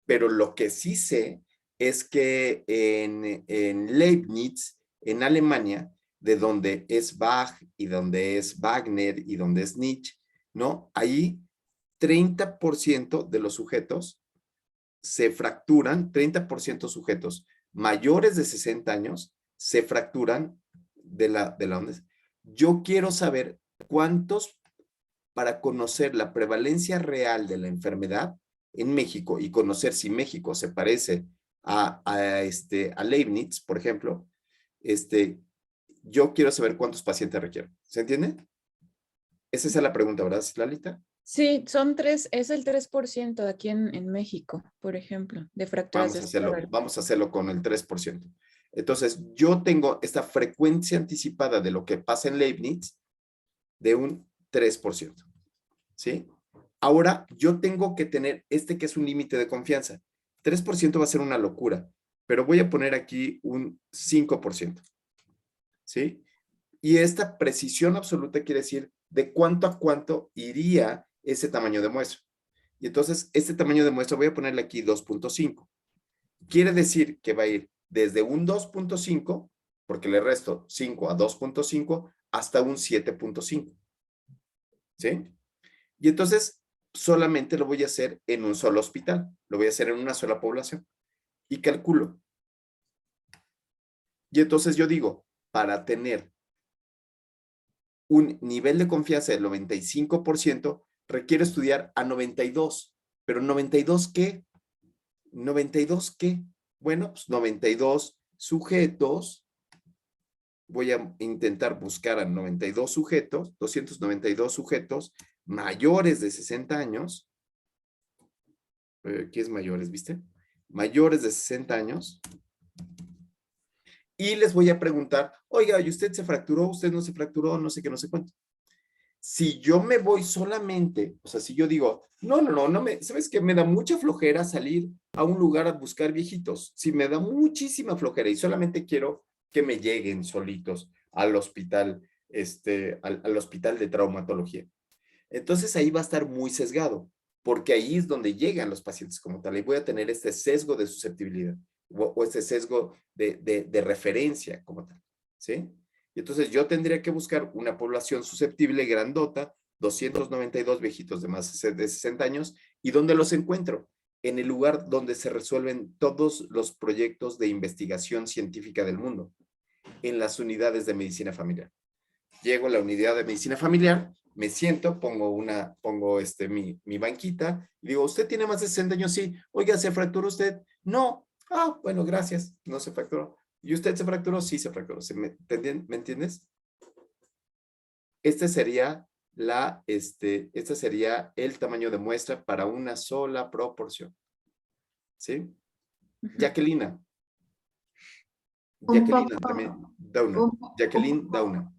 pero lo que sí sé es que en Leibniz, en Alemania, de donde es Bach y donde es Wagner y donde es Nietzsche, ¿no? Ahí 30% de los sujetos se fracturan, 30% sujetos mayores de 60 años se fracturan de la onda. Yo quiero saber cuántos, para conocer la prevalencia real de la enfermedad en México y conocer si México se parece a Leibniz, por ejemplo, yo quiero saber cuántos pacientes requiero. ¿Se entiende? Esa es la pregunta, ¿verdad, Lalita? Sí, es el 3% aquí en México, por ejemplo, de fracturas Vamos a hacerlo con el 3%. Entonces, yo tengo esta frecuencia anticipada de lo que pasa en Leibniz de un 3%. ¿Sí? Ahora, yo tengo que tener que es un límite de confianza. 3% va a ser una locura, pero voy a poner aquí un 5%. ¿Sí? Y esta precisión absoluta quiere decir de cuánto a cuánto iría ese tamaño de muestra. Y entonces, este tamaño de muestra voy a ponerle aquí 2.5. Quiere decir que va a ir desde un 2.5, porque le resto 5 a 2.5, hasta un 7.5. ¿Sí? Y entonces, solamente lo voy a hacer en un solo hospital. Lo voy a hacer en una sola población. Y calculo. Y entonces yo digo, para tener un nivel de confianza del 95%, requiere estudiar a 92. ¿Pero 92 qué? ¿92 qué? Bueno, pues 92 sujetos. Voy a intentar buscar a 92 sujetos, 292 sujetos mayores de 60 años. ¿Qué es mayores, viste? Mayores de 60 años. Y les voy a preguntar, oiga, ¿y usted se fracturó? ¿Usted no se fracturó? No sé qué, no sé cuánto. Si yo me voy solamente, o sea, si yo digo, no, ¿sabes qué? Me da mucha flojera salir a un lugar a buscar viejitos. Si me da muchísima flojera y solamente quiero que me lleguen solitos al hospital, al hospital de traumatología. Entonces ahí va a estar muy sesgado, porque ahí es donde llegan los pacientes como tal. Y voy a tener este sesgo de susceptibilidad o este sesgo de referencia como tal, ¿sí? Y entonces yo tendría que buscar una población susceptible grandota, 292 viejitos de más de 60 años, ¿y dónde los encuentro? En el lugar donde se resuelven todos los proyectos de investigación científica del mundo, en las unidades de medicina familiar. Llego a la unidad de medicina familiar, me siento, pongo mi banquita y digo, ¿usted tiene más de 60 años? Sí. Oiga, ¿se fracturó usted? No. Ah, bueno, gracias. No se fracturó. ¿Y usted se fracturó? Sí, se fracturó. ¿Me entiendes? Este sería el tamaño de muestra para una sola proporción. ¿Sí? Jacqueline. Jacqueline también. Jacqueline Dauna.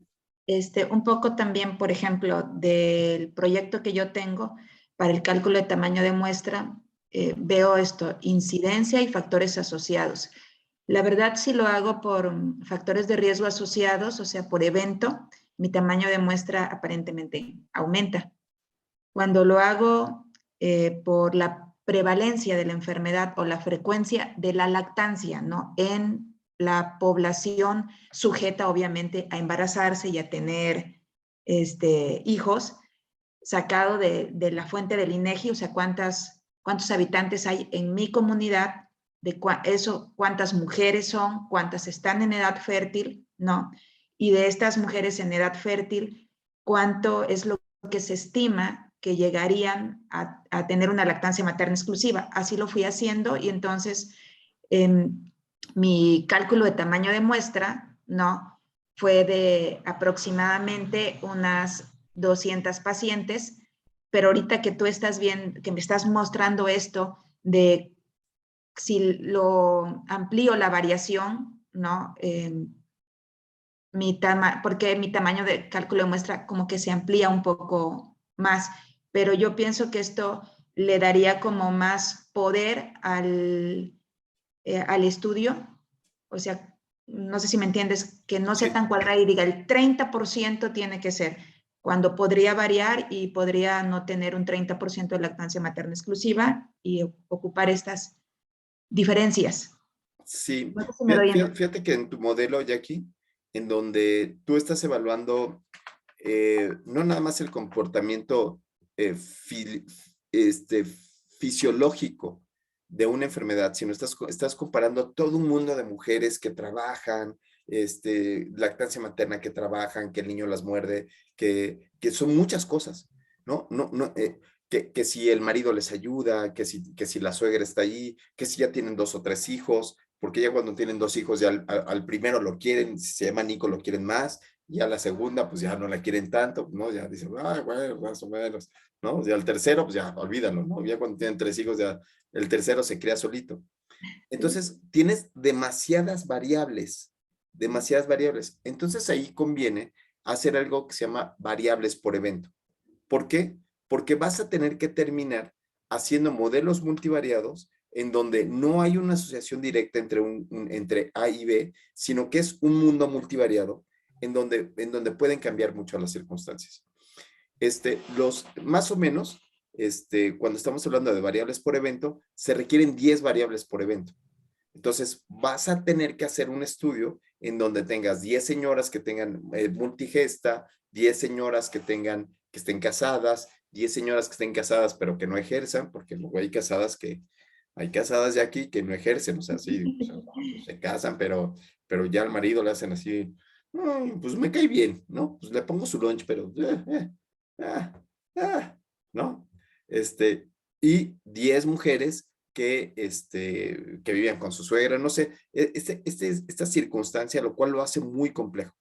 Un poco también, por ejemplo, del proyecto que yo tengo para el cálculo de tamaño de muestra, veo esto, incidencia y factores asociados. La verdad, si lo hago por factores de riesgo asociados, o sea, por evento, mi tamaño de muestra aparentemente aumenta. Cuando lo hago por la prevalencia de la enfermedad o la frecuencia de la lactancia, ¿no? En la población sujeta, obviamente, a embarazarse y a tener hijos, sacado de la fuente del INEGI, o sea, cuántos habitantes hay en mi comunidad, cuántas mujeres son, cuántas están en edad fértil, ¿no? Y de estas mujeres en edad fértil, cuánto es lo que se estima que llegarían a tener una lactancia materna exclusiva. Así lo fui haciendo y entonces mi cálculo de tamaño de muestra, ¿no? Fue de aproximadamente unas 200 pacientes, pero ahorita que tú estás viendo, que me estás mostrando esto de si lo amplío la variación, ¿no? Porque mi tamaño de cálculo de muestra como que se amplía un poco más, pero yo pienso que esto le daría como más poder al estudio, o sea, no sé si me entiendes, que no sea tan cuadrada y diga el 30% tiene que ser, cuando podría variar y podría no tener un 30% de lactancia materna exclusiva y ocupar estas diferencias. Sí, No sé si me doy a entender. fíjate que en tu modelo, Jackie, en donde tú estás evaluando no nada más el comportamiento fisiológico de una enfermedad, sino estás comparando todo un mundo de mujeres que trabajan, lactancia materna que trabajan, que el niño las muerde, que son muchas cosas, ¿no? Que si el marido les ayuda, que si la suegra está ahí, que si ya tienen 2 o 3 hijos, porque ya cuando tienen 2 hijos, ya al primero lo quieren, si se llama Nico, lo quieren más, y a la segunda, pues ya no la quieren tanto, ¿no? Ya dicen, bueno, más o menos, ¿no? Y al tercero, pues ya, olvídalo, ¿no? Ya cuando tienen 3 hijos, ya el tercero se crea solito. Entonces, tienes demasiadas variables. Entonces, ahí conviene hacer algo que se llama variables por evento. ¿Por qué? Porque vas a tener que terminar haciendo modelos multivariados en donde no hay una asociación directa entre A y B, sino que es un mundo multivariado en donde pueden cambiar mucho las circunstancias. Más o menos, cuando estamos hablando de variables por evento, se requieren 10 variables por evento. Entonces, vas a tener que hacer un estudio en donde tengas 10 señoras que tengan multigesta, 10 señoras que estén casadas, 10 señoras que estén casadas pero que no ejerzan, porque luego hay casadas ya aquí que no ejercen, o sea, sí, o sea, se casan, pero ya al marido le hacen así, pues me cae bien, ¿no? Pues le pongo su lunch, pero, ¿no? Y 10 mujeres que vivían con su suegra, no sé, esta circunstancia, lo cual lo hace muy complejo.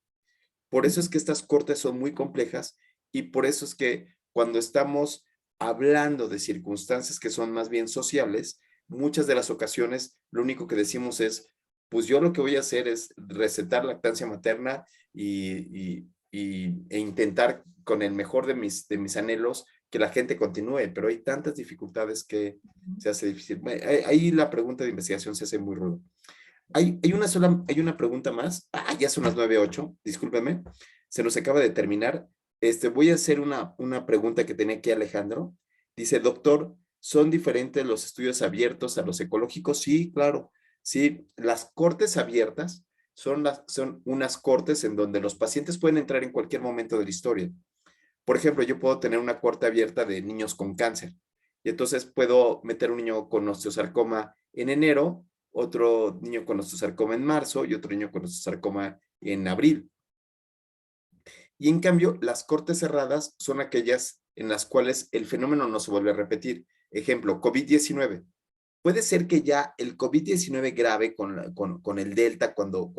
Por eso es que estas cortes son muy complejas y por eso es que cuando estamos hablando de circunstancias que son más bien sociables, muchas de las ocasiones lo único que decimos es, pues yo lo que voy a hacer es recetar lactancia materna e intentar con el mejor de mis anhelos que la gente continúe, pero hay tantas dificultades que se hace difícil. Ahí la pregunta de investigación se hace muy rudo. Hay una pregunta más. Ya son las 9:08, discúlpeme. Se nos acaba de terminar. Voy a hacer una pregunta que tenía aquí Alejandro. Dice, doctor, ¿son diferentes los estudios abiertos a los ecológicos? Sí, claro. Sí, las cortes abiertas son unas cortes en donde los pacientes pueden entrar en cualquier momento de la historia. Por ejemplo, yo puedo tener una corte abierta de niños con cáncer. Y entonces puedo meter un niño con osteosarcoma en enero, otro niño con osteosarcoma en marzo y otro niño con osteosarcoma en abril. Y en cambio, las cortes cerradas son aquellas en las cuales el fenómeno no se vuelve a repetir. Ejemplo, COVID-19. Puede ser que ya el COVID-19 grave con el Delta, cuando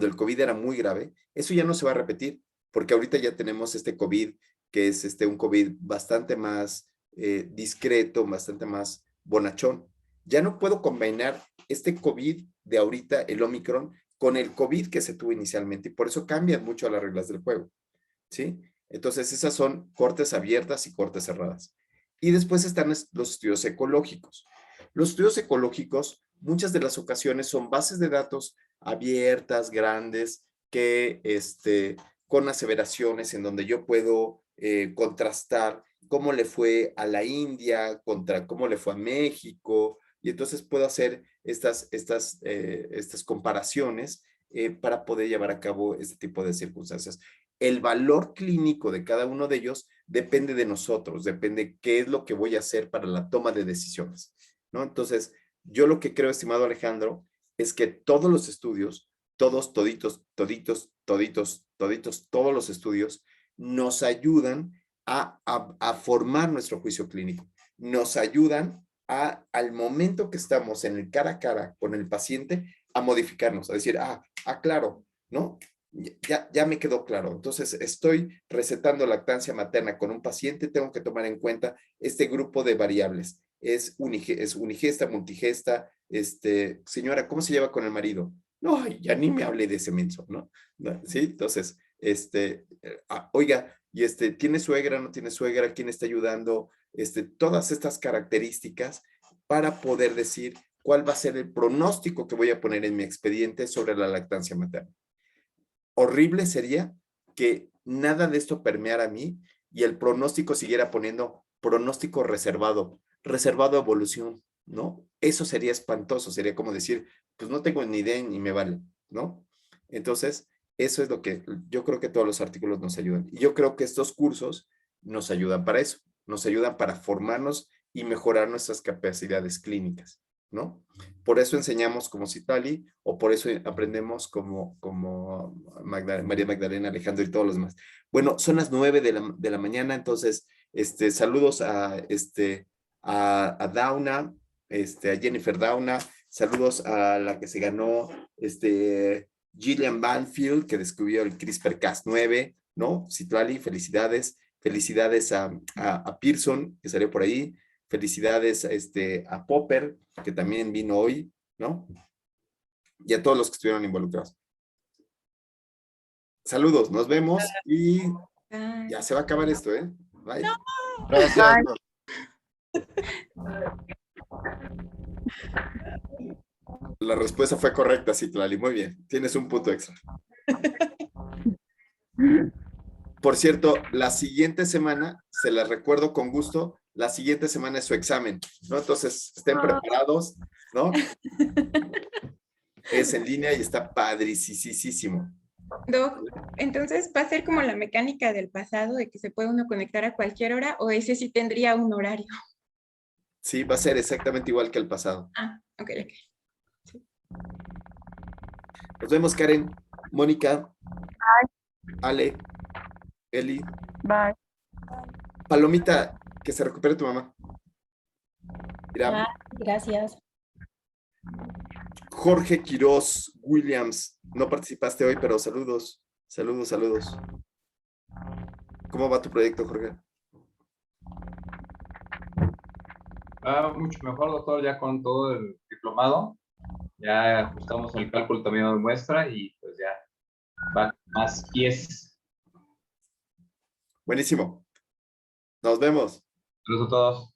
el COVID era muy grave, eso ya no se va a repetir, porque ahorita ya tenemos este COVID, que es un COVID bastante más discreto, bastante más bonachón. Ya no puedo combinar este COVID de ahorita, el Omicron, con el COVID que se tuvo inicialmente, y por eso cambian mucho las reglas del juego, ¿sí? Entonces, esas son cortes abiertas y cortes cerradas. Y después están los estudios ecológicos. Los estudios ecológicos, muchas de las ocasiones son bases de datos abiertas, grandes, que con aseveraciones en donde yo puedo contrastar cómo le fue a la India contra cómo le fue a México, y entonces puedo hacer estas comparaciones para poder llevar a cabo este tipo de circunstancias. El valor clínico de cada uno de ellos depende de nosotros, depende qué es lo que voy a hacer para la toma de decisiones, ¿no? Entonces, yo lo que creo, estimado Alejandro, es que todos los estudios, todos los estudios nos ayudan a formar nuestro juicio clínico. Nos ayudan al momento que estamos en el cara a cara con el paciente, a modificarnos, a decir, claro, ¿no? Ya me quedó claro. Entonces, estoy recetando lactancia materna con un paciente, tengo que tomar en cuenta este grupo de variables. Es unigesta, multigesta, señora, ¿cómo se lleva con el marido? No, ya ni me hable de ese menso, ¿no? ¿Sí? Entonces, oiga, y ¿tiene suegra, no tiene suegra? ¿Quién está ayudando? Todas estas características para poder decir cuál va a ser el pronóstico que voy a poner en mi expediente sobre la lactancia materna. Horrible sería que nada de esto permeara a mí y el pronóstico siguiera poniendo pronóstico reservado a evolución, ¿no? Eso sería espantoso, sería como decir, pues no tengo ni idea ni me vale, ¿no? Entonces, eso es lo que yo creo que todos los artículos nos ayudan. Y yo creo que estos cursos nos ayudan para eso, nos ayudan para formarnos y mejorar nuestras capacidades clínicas, ¿no? Por eso enseñamos como Citlali, o por eso aprendemos como María Magdalena, Alejandro y todos los demás. Bueno, son las 9 de la mañana, entonces, saludos a Dauna, a Jennifer Dauna, saludos a la que se ganó, Gillian Banfield, que descubrió el CRISPR-Cas9, ¿no? Citlali, felicidades. Felicidades a Pearson, que salió por ahí. Felicidades a Popper, que también vino hoy, ¿no? Y a todos los que estuvieron involucrados. Saludos, nos vemos y ya se va a acabar esto, ¿eh? Bye. No. Gracias. La respuesta fue correcta, Citlali. Muy bien, tienes un punto extra. Por cierto, la siguiente semana, se las recuerdo con gusto, la siguiente semana es su examen, ¿no? Entonces, estén preparados, ¿no? Es en línea y está padricísimo. Doc, entonces, ¿va a ser como la mecánica del pasado, de que se puede uno conectar a cualquier hora, o ese sí tendría un horario? Sí, va a ser exactamente igual que el pasado. Ok. Sí. Nos vemos, Karen, Mónica, Ale, Eli. Bye. Palomita, que se recupere tu mamá. Mira, Gracias. Jorge Quiroz Williams, no participaste hoy, pero saludos. ¿Cómo va tu proyecto, Jorge? Mucho mejor, doctor, ya con todo el diplomado. Ya ajustamos el cálculo también de muestra y pues ya va más pies. Buenísimo. Nos vemos. Saludos a todos.